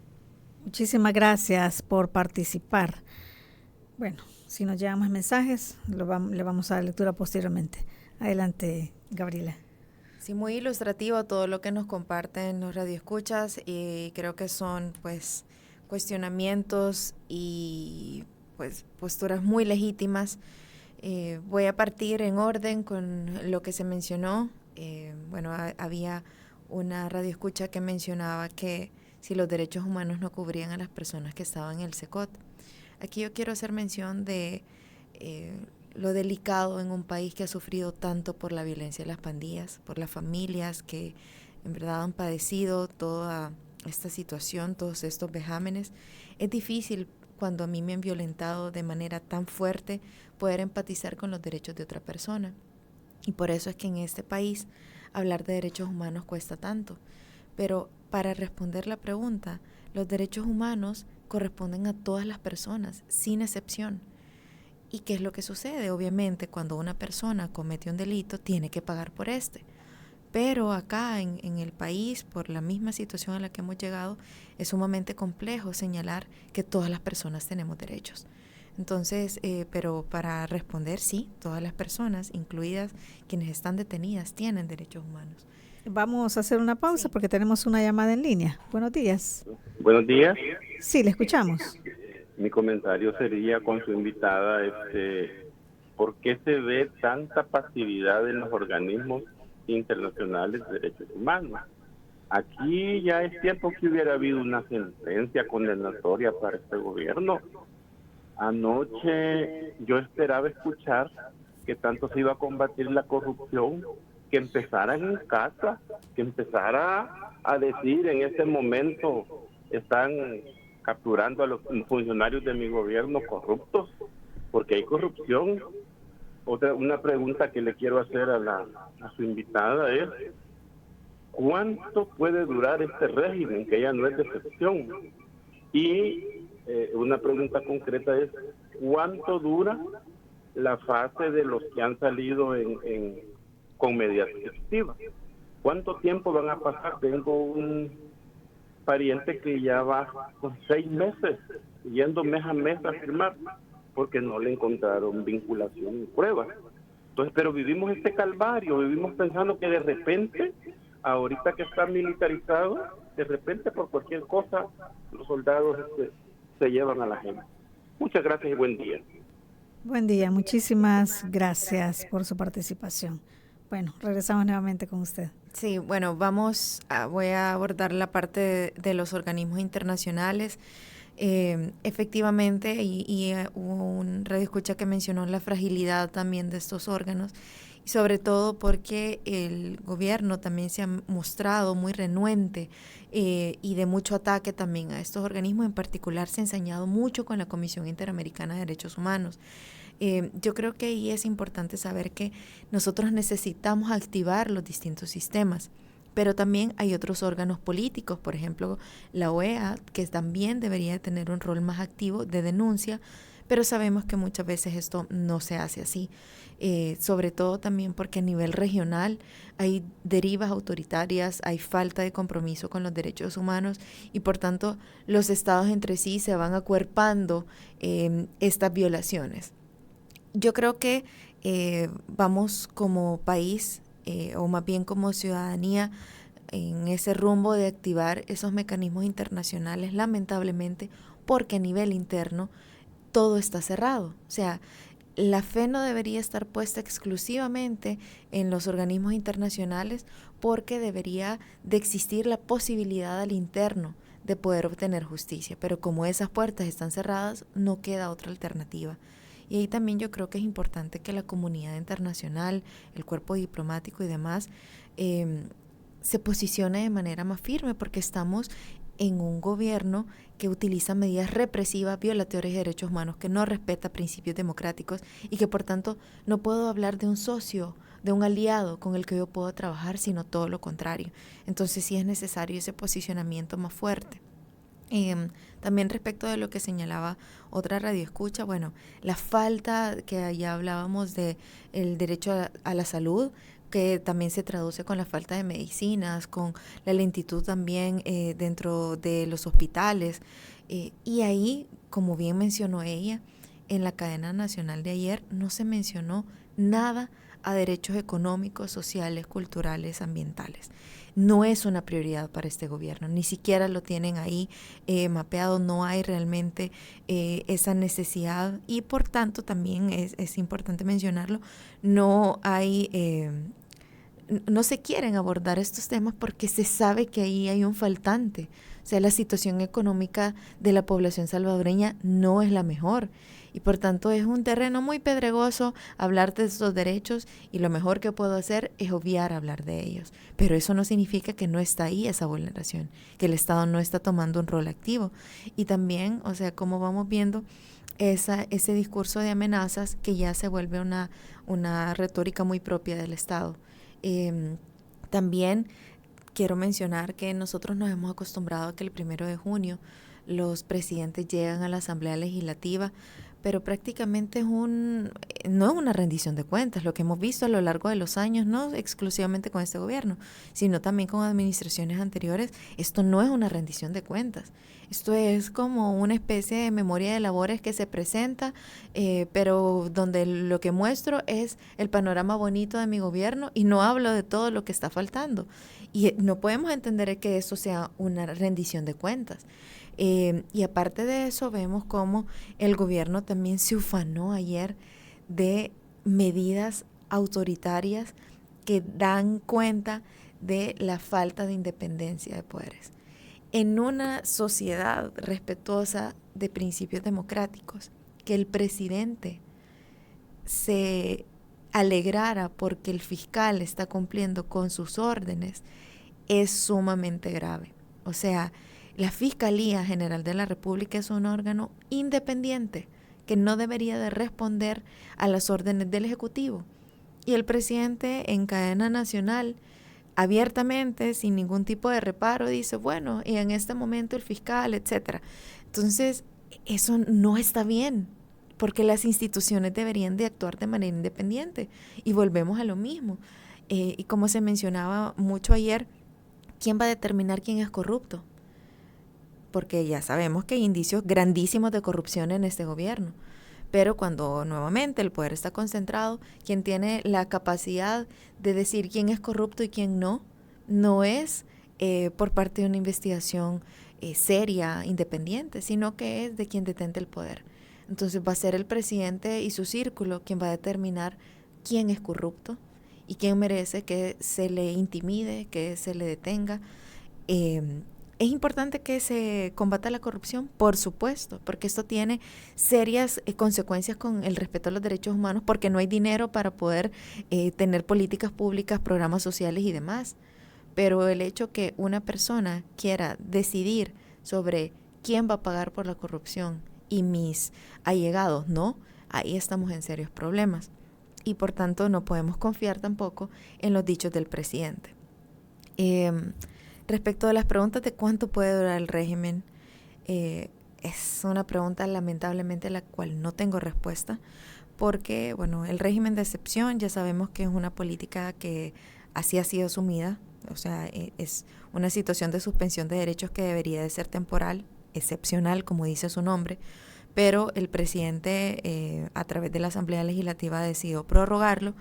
Muchísimas gracias por participar. Bueno, si nos llegan más mensajes, le vamos a dar lectura posteriormente. Adelante, Gabriela. Sí, muy ilustrativo todo lo que nos comparten los radioescuchas, y creo que son pues cuestionamientos y pues posturas muy legítimas. Voy a partir en orden con lo que se mencionó. Había una radioescucha que mencionaba que si los derechos humanos no cubrían a las personas que estaban en el CECOT. Aquí yo quiero hacer mención de lo delicado en un país que ha sufrido tanto por la violencia de las pandillas, por las familias que en verdad han padecido toda esta situación, todos estos vejámenes. Es difícil cuando a mí me han violentado de manera tan fuerte poder empatizar con los derechos de otra persona. Y por eso es que en este país hablar de derechos humanos cuesta tanto. Pero para responder la pregunta, los derechos humanos corresponden a todas las personas, sin excepción. ¿Y qué es lo que sucede? Obviamente, cuando una persona comete un delito, tiene que pagar por este. Pero acá en el país, por la misma situación a la que hemos llegado, es sumamente complejo señalar que todas las personas tenemos derechos. Entonces, pero para responder, sí, todas las personas, incluidas quienes están detenidas, tienen derechos humanos. Vamos a hacer una pausa porque tenemos una llamada en línea. Buenos días. Buenos días. Sí, le escuchamos. Mi comentario sería con su invitada, ¿por qué se ve tanta pasividad en los organismos internacionales de derechos humanos? Aquí ya es tiempo que hubiera habido una sentencia condenatoria para este gobierno. Anoche yo esperaba escuchar que tanto se iba a combatir la corrupción, que empezaran en casa, que empezara a decir en este momento están capturando a los funcionarios de mi gobierno corruptos, porque hay corrupción. Una pregunta que le quiero hacer a su invitada es, ¿cuánto puede durar este régimen, que ya no es de excepción? Y una pregunta concreta es, ¿cuánto dura la fase de los que han salido con medidas restrictivas. ¿Cuánto tiempo van a pasar? Tengo un pariente que ya va con 6 meses yendo mes a mes a firmar porque no le encontraron vinculación y pruebas. Entonces, pero vivimos este calvario, vivimos pensando que de repente, ahorita que está militarizado, de repente por cualquier cosa los soldados se llevan a la gente. Muchas gracias y buen día. Buen día, muchísimas gracias por su participación. Bueno, regresamos nuevamente con usted. Sí, bueno, voy a abordar la parte de los organismos internacionales. Efectivamente, y hubo un radioescucha que mencionó la fragilidad también de estos órganos, y sobre todo porque el gobierno también se ha mostrado muy renuente y de mucho ataque también a estos organismos. En particular se ha ensañado mucho con la Comisión Interamericana de Derechos Humanos. Yo creo que ahí es importante saber que nosotros necesitamos activar los distintos sistemas, pero también hay otros órganos políticos, por ejemplo la OEA, que también debería tener un rol más activo de denuncia, pero sabemos que muchas veces esto no se hace así, sobre todo también porque a nivel regional hay derivas autoritarias, hay falta de compromiso con los derechos humanos y por tanto los estados entre sí se van acuerpando estas violaciones. Yo creo que vamos como país, o más bien como ciudadanía, en ese rumbo de activar esos mecanismos internacionales, lamentablemente, porque a nivel interno todo está cerrado. O sea, la fe no debería estar puesta exclusivamente en los organismos internacionales porque debería de existir la posibilidad al interno de poder obtener justicia. Pero como esas puertas están cerradas, no queda otra alternativa. Y ahí también yo creo que es importante que la comunidad internacional, el cuerpo diplomático y demás, se posicione de manera más firme, porque estamos en un gobierno que utiliza medidas represivas, violatorias de derechos humanos, que no respeta principios democráticos y que por tanto no puedo hablar de un socio, de un aliado con el que yo puedo trabajar, sino todo lo contrario. Entonces sí es necesario ese posicionamiento más fuerte. También respecto de lo que señalaba otra radioescucha, bueno, la falta que ya hablábamos de el derecho a la salud, que también se traduce con la falta de medicinas, con la lentitud también dentro de los hospitales. Y ahí, como bien mencionó ella, en la cadena nacional de ayer no se mencionó nada a derechos económicos, sociales, culturales, ambientales. No es una prioridad para este gobierno, ni siquiera lo tienen ahí mapeado, no hay realmente esa necesidad y por tanto también es importante mencionarlo, no se quieren abordar estos temas porque se sabe que ahí hay un faltante. O sea, la situación económica de la población salvadoreña no es la mejor y por tanto es un terreno muy pedregoso hablar de estos derechos y lo mejor que puedo hacer es obviar hablar de ellos. Pero eso no significa que no está ahí esa vulneración, que el Estado no está tomando un rol activo. Y también, o sea, como vamos viendo ese discurso de amenazas que ya se vuelve una retórica muy propia del Estado. También quiero mencionar que nosotros nos hemos acostumbrado a que el 1 de junio los presidentes llegan a la Asamblea Legislativa, pero prácticamente no es una rendición de cuentas, lo que hemos visto a lo largo de los años, no exclusivamente con este gobierno, sino también con administraciones anteriores. Esto no es una rendición de cuentas, esto es como una especie de memoria de labores que se presenta, pero donde lo que muestro es el panorama bonito de mi gobierno y no hablo de todo lo que está faltando. Y no podemos entender que eso sea una rendición de cuentas. Y aparte de eso, vemos cómo el gobierno también se ufanó ayer de medidas autoritarias que dan cuenta de la falta de independencia de poderes. En una sociedad respetuosa de principios democráticos, que el presidente se alegrara porque el fiscal está cumpliendo con sus órdenes, es sumamente grave. O sea, la Fiscalía General de la República es un órgano independiente que no debería de responder a las órdenes del Ejecutivo. Y el presidente en cadena nacional, abiertamente, sin ningún tipo de reparo, dice, bueno, y en este momento el fiscal, etcétera. Entonces, eso no está bien. porque las instituciones deberían de actuar de manera independiente. Y volvemos a lo mismo. Y como se mencionaba mucho ayer, ¿quién va a determinar quién es corrupto? Porque ya sabemos que hay indicios grandísimos de corrupción en este gobierno. Pero cuando nuevamente el poder está concentrado, quien tiene la capacidad de decir quién es corrupto y quién no, no es por parte de una investigación seria, independiente, sino que es de quien detente el poder. Entonces va a ser el presidente y su círculo quien va a determinar quién es corrupto y quién merece que se le intimide, que se le detenga. ¿Es importante que se combata la corrupción? Por supuesto, porque esto tiene serias consecuencias con el respeto a los derechos humanos, porque no hay dinero para poder tener políticas públicas, programas sociales y demás. Pero el hecho que una persona quiera decidir sobre quién va a pagar por la corrupción y mis allegados no, ahí estamos en serios problemas. Y por tanto no podemos confiar tampoco en los dichos del presidente. Respecto a las preguntas de cuánto puede durar el régimen, es una pregunta lamentablemente a la cual no tengo respuesta, porque bueno, el régimen de excepción ya sabemos que es una política que así ha sido asumida, o sea, es una situación de suspensión de derechos que debería de ser temporal, excepcional, como dice su nombre, pero el presidente a través de la Asamblea Legislativa decidió prorrogarlo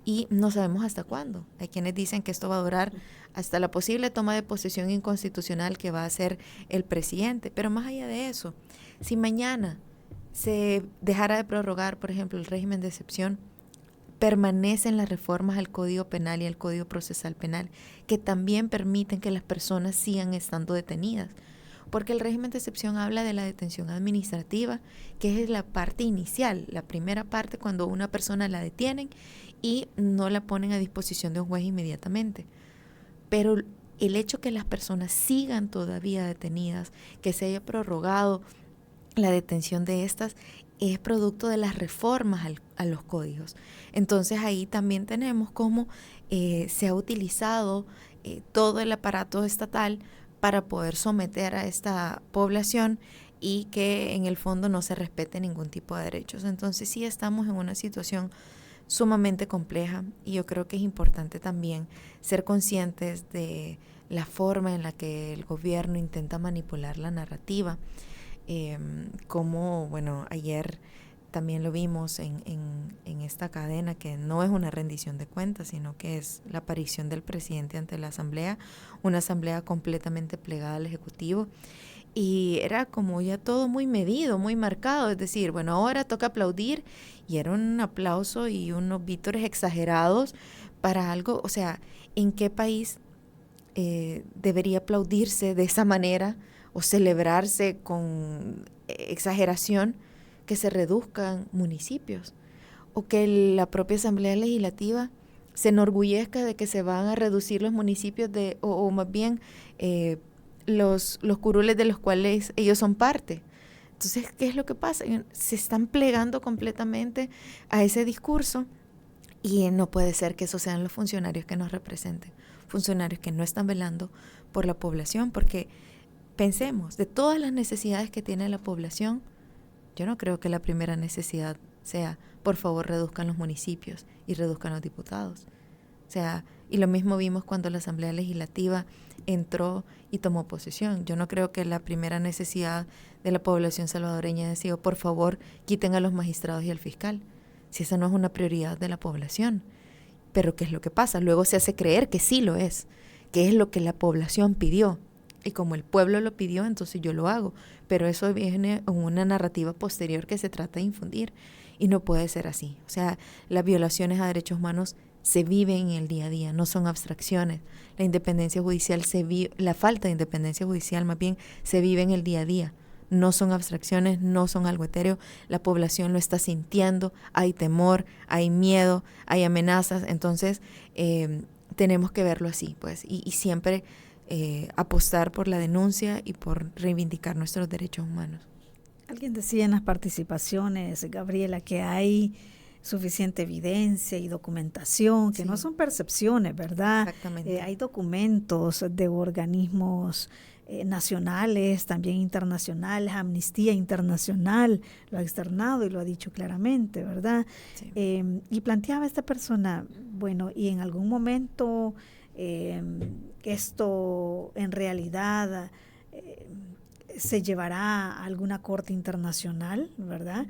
y no sabemos hasta cuándo. Hay quienes dicen que esto va a durar hasta la posible toma de posesión inconstitucional que va a hacer el presidente, pero más allá de eso, si mañana se dejara de prorrogar, por ejemplo, el régimen de excepción, permanecen las reformas al Código Penal y al Código Procesal Penal, que también permiten que las personas sigan estando detenidas. Porque el régimen de excepción habla de la detención administrativa, que es la parte inicial, la primera parte cuando una persona la detienen y no la ponen a disposición de un juez inmediatamente. Pero el hecho que las personas sigan todavía detenidas, que se haya prorrogado la detención de estas, es producto de las reformas a los códigos. Entonces ahí también tenemos cómo se ha utilizado todo el aparato estatal para poder someter a esta población y que en el fondo no se respete ningún tipo de derechos. Entonces sí estamos en una situación sumamente compleja y yo creo que es importante también ser conscientes de la forma en la que el gobierno intenta manipular la narrativa. Como, bueno, ayer también lo vimos en esta cadena, que no es una rendición de cuentas, sino que es la aparición del presidente ante la asamblea, una asamblea completamente plegada al Ejecutivo, y era como ya todo muy medido, muy marcado, es decir, bueno, ahora toca aplaudir, y era un aplauso y unos vítores exagerados para algo, o sea, ¿en qué país debería aplaudirse de esa manera o celebrarse con exageración que se reduzcan municipios, o que la propia Asamblea Legislativa se enorgullezca de que se van a reducir los municipios o más bien los curules de los cuales ellos son parte? Entonces, ¿qué es lo que pasa? Se están plegando completamente a ese discurso y no puede ser que esos sean los funcionarios que nos representen, funcionarios que no están velando por la población, porque pensemos, de todas las necesidades que tiene la población, yo no creo que la primera necesidad sea, por favor, reduzcan los municipios y reduzcan los diputados. O sea, y lo mismo vimos cuando la Asamblea Legislativa entró y tomó posesión. Yo no creo que la primera necesidad de la población salvadoreña haya sido, por favor, quiten a los magistrados y al fiscal, si esa no es una prioridad de la población. Pero ¿qué es lo que pasa? Luego se hace creer que sí lo es, que es lo que la población pidió. Y como el pueblo lo pidió, entonces yo lo hago. Pero eso viene en una narrativa posterior que se trata de infundir. Y no puede ser así. O sea, las violaciones a derechos humanos se viven en el día a día, no son abstracciones. La independencia judicial la falta de independencia judicial más bien se vive en el día a día. No son abstracciones, no son algo etéreo. La población lo está sintiendo, hay temor, hay miedo, hay amenazas. Entonces, tenemos que verlo así, pues, y siempre apostar por la denuncia y por reivindicar nuestros derechos humanos. Alguien decía en las participaciones, Gabriela, que hay suficiente evidencia y documentación, que no son percepciones, ¿verdad? Exactamente. Hay documentos de organismos nacionales, también internacionales. Amnistía Internacional lo ha externado y lo ha dicho claramente, ¿verdad? Sí. Y planteaba esta persona, bueno, y en algún momento esto en realidad se llevará a alguna corte internacional, ¿verdad?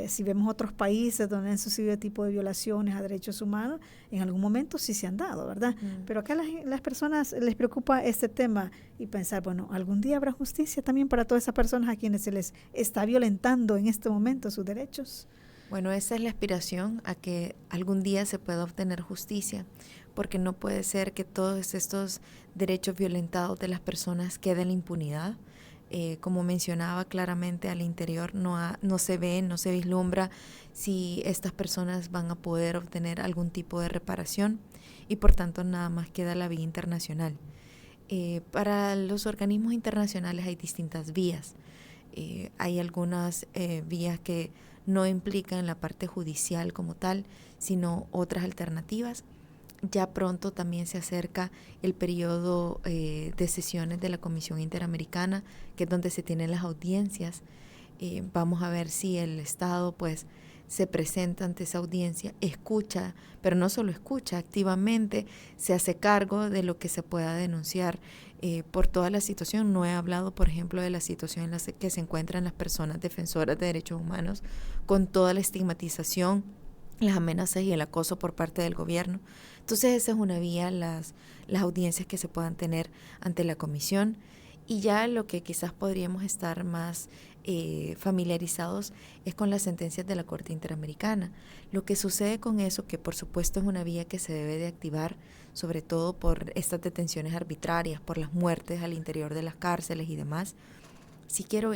Si vemos otros países donde han sucedido este tipo de violaciones a derechos humanos, en algún momento sí se han dado, ¿verdad? Pero acá las personas les preocupa este tema y pensar, bueno, algún día habrá justicia también para todas esas personas a quienes se les está violentando en este momento sus derechos. Bueno, esa es la aspiración, a que algún día se pueda obtener justicia, porque no puede ser que todos estos derechos violentados de las personas queden en la impunidad. Como mencionaba claramente, al interior no se ve, no se vislumbra si estas personas van a poder obtener algún tipo de reparación, y por tanto nada más queda la vía internacional. Para los organismos internacionales hay distintas vías. Hay algunas vías que no implican la parte judicial como tal, sino otras alternativas. Ya pronto también se acerca el periodo de sesiones de la Comisión Interamericana, que es donde se tienen las audiencias. Vamos a ver si el Estado pues se presenta ante esa audiencia, escucha, pero no solo escucha, activamente se hace cargo de lo que se pueda denunciar por toda la situación. No he hablado, por ejemplo, de la situación en la que se encuentran las personas defensoras de derechos humanos, con toda la estigmatización, las amenazas y el acoso por parte del gobierno. Entonces esa es una vía, las audiencias que se puedan tener ante la comisión. Y ya lo que quizás podríamos estar más familiarizados es con las sentencias de la Corte Interamericana. Lo que sucede con eso, que por supuesto es una vía que se debe de activar, sobre todo por estas detenciones arbitrarias, por las muertes al interior de las cárceles y demás. Sí quiero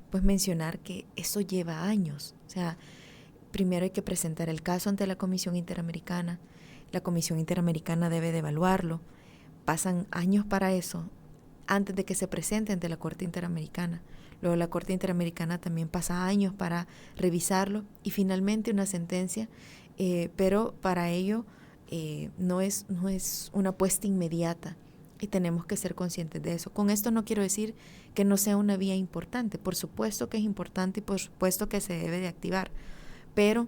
pues mencionar que eso lleva años. O sea, primero hay que presentar el caso ante la Comisión Interamericana. La Comisión Interamericana debe de evaluarlo. Pasan años para eso, antes de que se presente ante la Corte Interamericana. Luego la Corte Interamericana también pasa años para revisarlo y finalmente una sentencia, pero para ello no es una puesta inmediata y tenemos que ser conscientes de eso. Con esto no quiero decir que no sea una vía importante. Por supuesto que es importante y por supuesto que se debe de activar, pero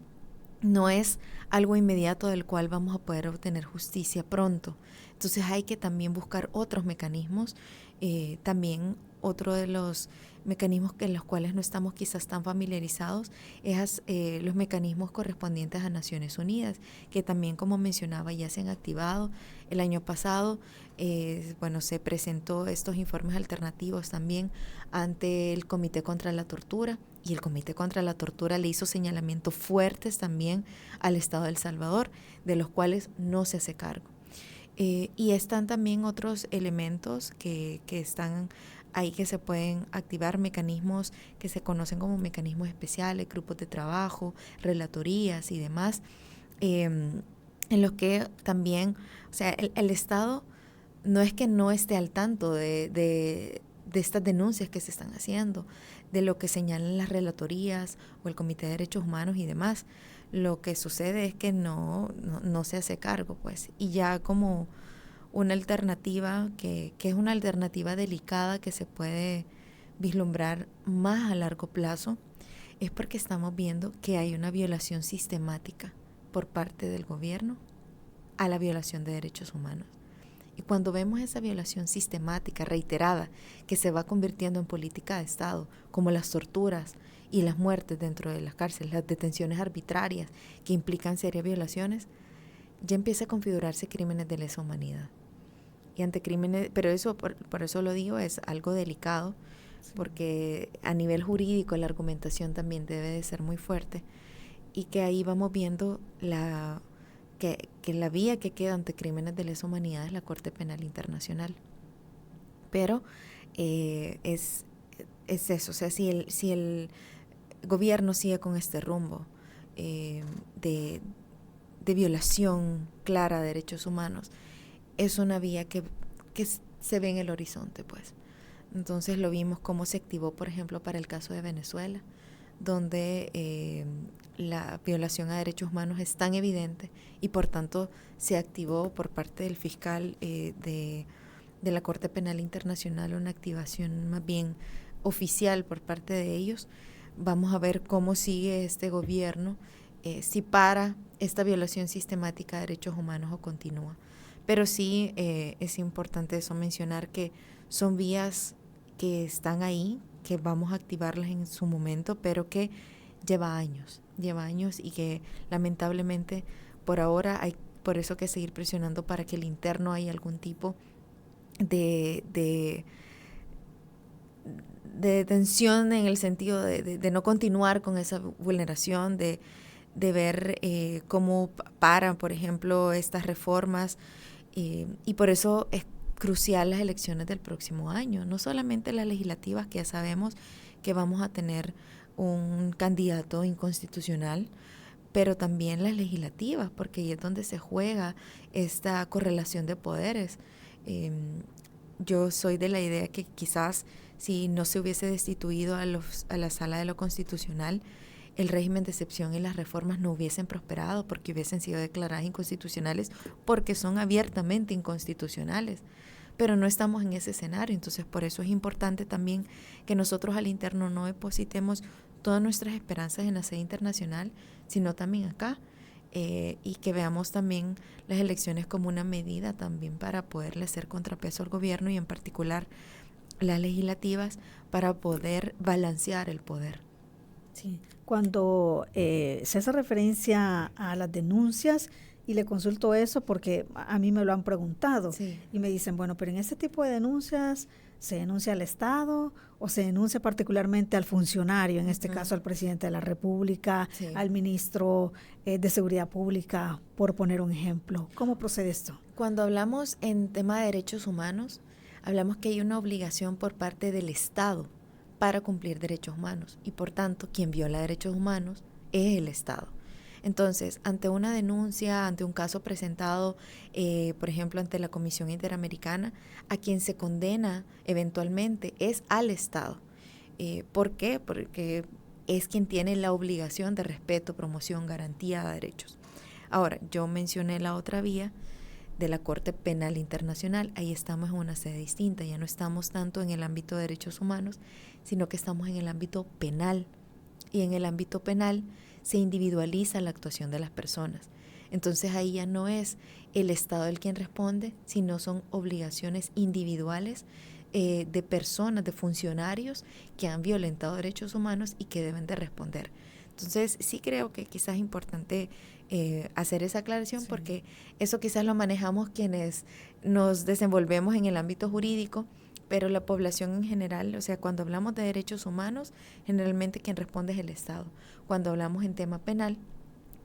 no es algo inmediato del cual vamos a poder obtener justicia pronto. Entonces hay que también buscar otros mecanismos. También otro de los mecanismos en los cuales no estamos quizás tan familiarizados es los mecanismos correspondientes a Naciones Unidas, que también, como mencionaba, ya se han activado. El año pasado se presentó estos informes alternativos también ante el Comité contra la Tortura, y el Comité contra la Tortura le hizo señalamientos fuertes también al Estado de El Salvador, de los cuales no se hace cargo. Y están también otros elementos que están ahí, que se pueden activar, mecanismos que se conocen como mecanismos especiales, grupos de trabajo, relatorías y demás, en los que también, o sea, el Estado no es que no esté al tanto de estas denuncias que se están haciendo, de lo que señalan las relatorías o el Comité de Derechos Humanos y demás. Lo que sucede es que no se hace cargo, pues, y ya como una alternativa que es una alternativa delicada que se puede vislumbrar más a largo plazo, es porque estamos viendo que hay una violación sistemática por parte del gobierno a la violación de derechos humanos. Y cuando vemos esa violación sistemática, reiterada, que se va convirtiendo en política de Estado, como las torturas y las muertes dentro de las cárceles, las detenciones arbitrarias que implican serias violaciones, ya empieza a configurarse crímenes de lesa humanidad. Y ante crímenes, pero eso, por eso lo digo, es algo delicado, sí, porque a nivel jurídico la argumentación también debe de ser muy fuerte, y que ahí vamos viendo que la vía que queda ante crímenes de lesa humanidad es la Corte Penal Internacional. Pero es eso, o sea, si el gobierno sigue con este rumbo de violación clara de derechos humanos, es una vía que se ve en el horizonte, pues. Entonces lo vimos cómo se activó, por ejemplo, para el caso de Venezuela, donde la violación a derechos humanos es tan evidente y por tanto se activó por parte del fiscal de de la Corte Penal Internacional, una activación más bien oficial por parte de ellos. Vamos a ver cómo sigue este gobierno, si para esta violación sistemática de derechos humanos o continúa. Pero sí es importante eso mencionar, que son vías que están ahí, que vamos a activarlas en su momento, pero que lleva años y que lamentablemente por ahora hay por eso que seguir presionando para que el interno haya algún tipo de detención, en el sentido de no continuar con esa vulneración, de ver cómo paran, por ejemplo, estas reformas, y por eso es crucial las elecciones del próximo año, no solamente las legislativas, que ya sabemos que vamos a tener un candidato inconstitucional, pero también las legislativas, porque ahí es donde se juega esta correlación de poderes. Yo soy de la idea que quizás si no se hubiese destituido a la Sala de lo Constitucional, el régimen de excepción y las reformas no hubiesen prosperado, porque hubiesen sido declaradas inconstitucionales, porque son abiertamente inconstitucionales. Pero no estamos en ese escenario, entonces por eso es importante también que nosotros al interno no depositemos todas nuestras esperanzas en la sede internacional, sino también acá, y que veamos también las elecciones como una medida también para poderle hacer contrapeso al gobierno, y en particular las legislativas, para poder balancear el poder. Sí. Cuando se hace referencia a las denuncias, y le consulto eso porque a mí me lo han preguntado, sí, y me dicen, bueno, pero en ese tipo de denuncias, ¿se denuncia al Estado o se denuncia particularmente al funcionario, en este caso al presidente de la República, sí, al ministro de Seguridad Pública, por poner un ejemplo? ¿Cómo procede esto? Cuando hablamos en tema de derechos humanos, hablamos que hay una obligación por parte del Estado para cumplir derechos humanos, y por tanto quien viola derechos humanos es el Estado. Entonces, ante una denuncia, ante un caso presentado, por ejemplo, ante la Comisión Interamericana, a quien se condena eventualmente es al Estado. ¿Por qué? Porque es quien tiene la obligación de respeto, promoción, garantía de derechos. Ahora, yo mencioné la otra vía de la Corte Penal Internacional. Ahí estamos en una sede distinta, ya no estamos tanto en el ámbito de derechos humanos, sino que estamos en el ámbito penal. Y en el ámbito penal se individualiza la actuación de las personas. Entonces ahí ya no es el Estado el quien responde, sino son obligaciones individuales de personas, de funcionarios que han violentado derechos humanos y que deben de responder. Entonces sí creo que quizás es importante hacer esa aclaración, sí, porque eso quizás lo manejamos quienes nos desenvolvemos en el ámbito jurídico, pero la población en general, o sea, cuando hablamos de derechos humanos, generalmente quien responde es el Estado. Cuando hablamos en tema penal,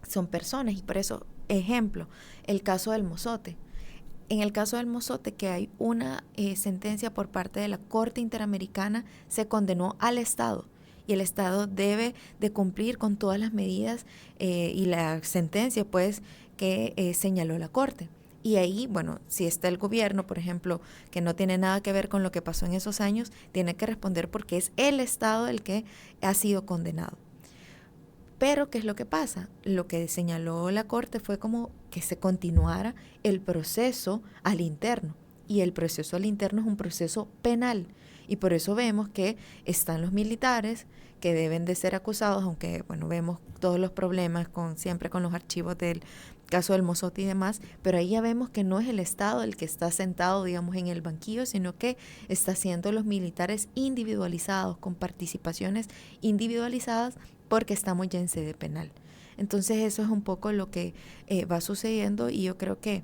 son personas, y por eso, ejemplo, el caso del Mozote. En el caso del Mozote, que hay una sentencia por parte de la Corte Interamericana, se condenó al Estado, y el Estado debe de cumplir con todas las medidas y la sentencia, pues, que señaló la Corte. Y ahí, bueno, si está el gobierno, por ejemplo, que no tiene nada que ver con lo que pasó en esos años, tiene que responder porque es el Estado el que ha sido condenado. Pero, ¿qué es lo que pasa? Lo que señaló la Corte fue como que se continuara el proceso al interno. Y el proceso al interno es un proceso penal. Y por eso vemos que están los militares que deben de ser acusados, aunque, bueno, vemos todos los problemas siempre con los archivos del caso del Mozote y demás, pero ahí ya vemos que no es el Estado el que está sentado, digamos, en el banquillo, sino que está siendo los militares individualizados, con participaciones individualizadas, porque estamos ya en sede penal. Entonces eso es un poco lo que va sucediendo, y yo creo que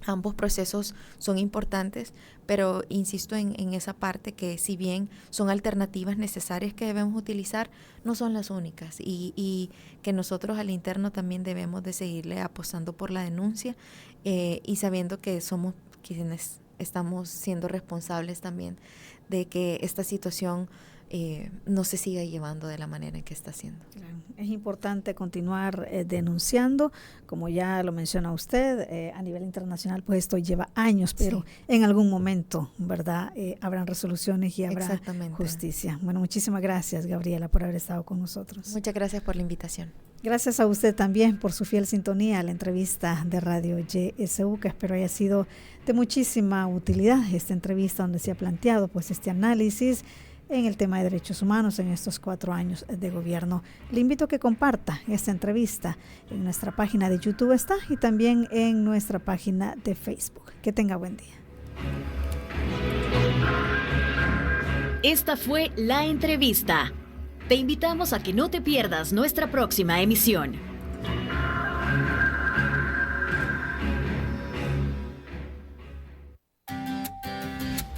ambos procesos son importantes, pero insisto en esa parte que si bien son alternativas necesarias que debemos utilizar, no son las únicas, y que nosotros al interno también debemos de seguirle apostando por la denuncia, y sabiendo que somos quienes estamos siendo responsables también de que esta situación no se siga llevando de la manera en que está haciendo. Es importante continuar denunciando, como ya lo menciona usted, a nivel internacional, pues esto lleva años, pero en algún momento, ¿verdad? Habrán resoluciones y habrá justicia. Bueno, muchísimas gracias, Gabriela, por haber estado con nosotros. Muchas gracias por la invitación. Gracias a usted también por su fiel sintonía a la entrevista de Radio YSU, que espero haya sido de muchísima utilidad esta entrevista donde se ha planteado pues este análisis en el tema de derechos humanos en estos 4 años de gobierno. Le invito a que comparta esta entrevista en nuestra página de YouTube está y también en nuestra página de Facebook. Que tenga buen día. Esta fue la entrevista. Te invitamos a que no te pierdas nuestra próxima emisión.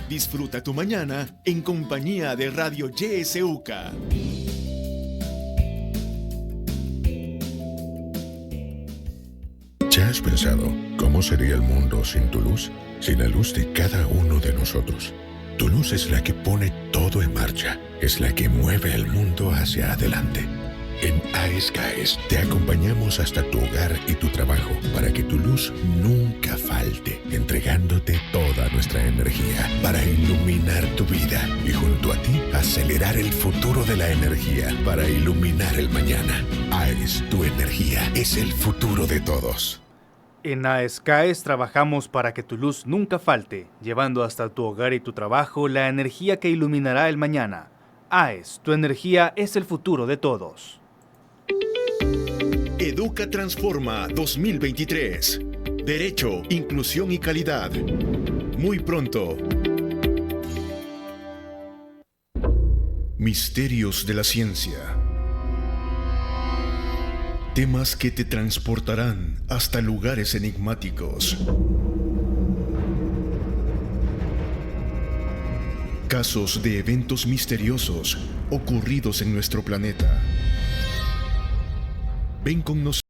Disfruta tu mañana en compañía de Radio YSUCA. ¿Ya has pensado cómo sería el mundo sin tu luz? Sin la luz de cada uno de nosotros. Tu luz es la que pone todo en marcha, es la que mueve el mundo hacia adelante. En AES te acompañamos hasta tu hogar y tu trabajo para que tu luz nunca falte, entregándote toda nuestra energía para iluminar tu vida y junto a ti acelerar el futuro de la energía para iluminar el mañana. AES, tu energía es el futuro de todos. En AES trabajamos para que tu luz nunca falte, llevando hasta tu hogar y tu trabajo la energía que iluminará el mañana. AES, tu energía es el futuro de todos. Educa Transforma 2023. Derecho, inclusión y calidad. Muy pronto. Misterios de la ciencia. Temas que te transportarán hasta lugares enigmáticos. Casos de eventos misteriosos ocurridos en nuestro planeta. Ven con nosotros.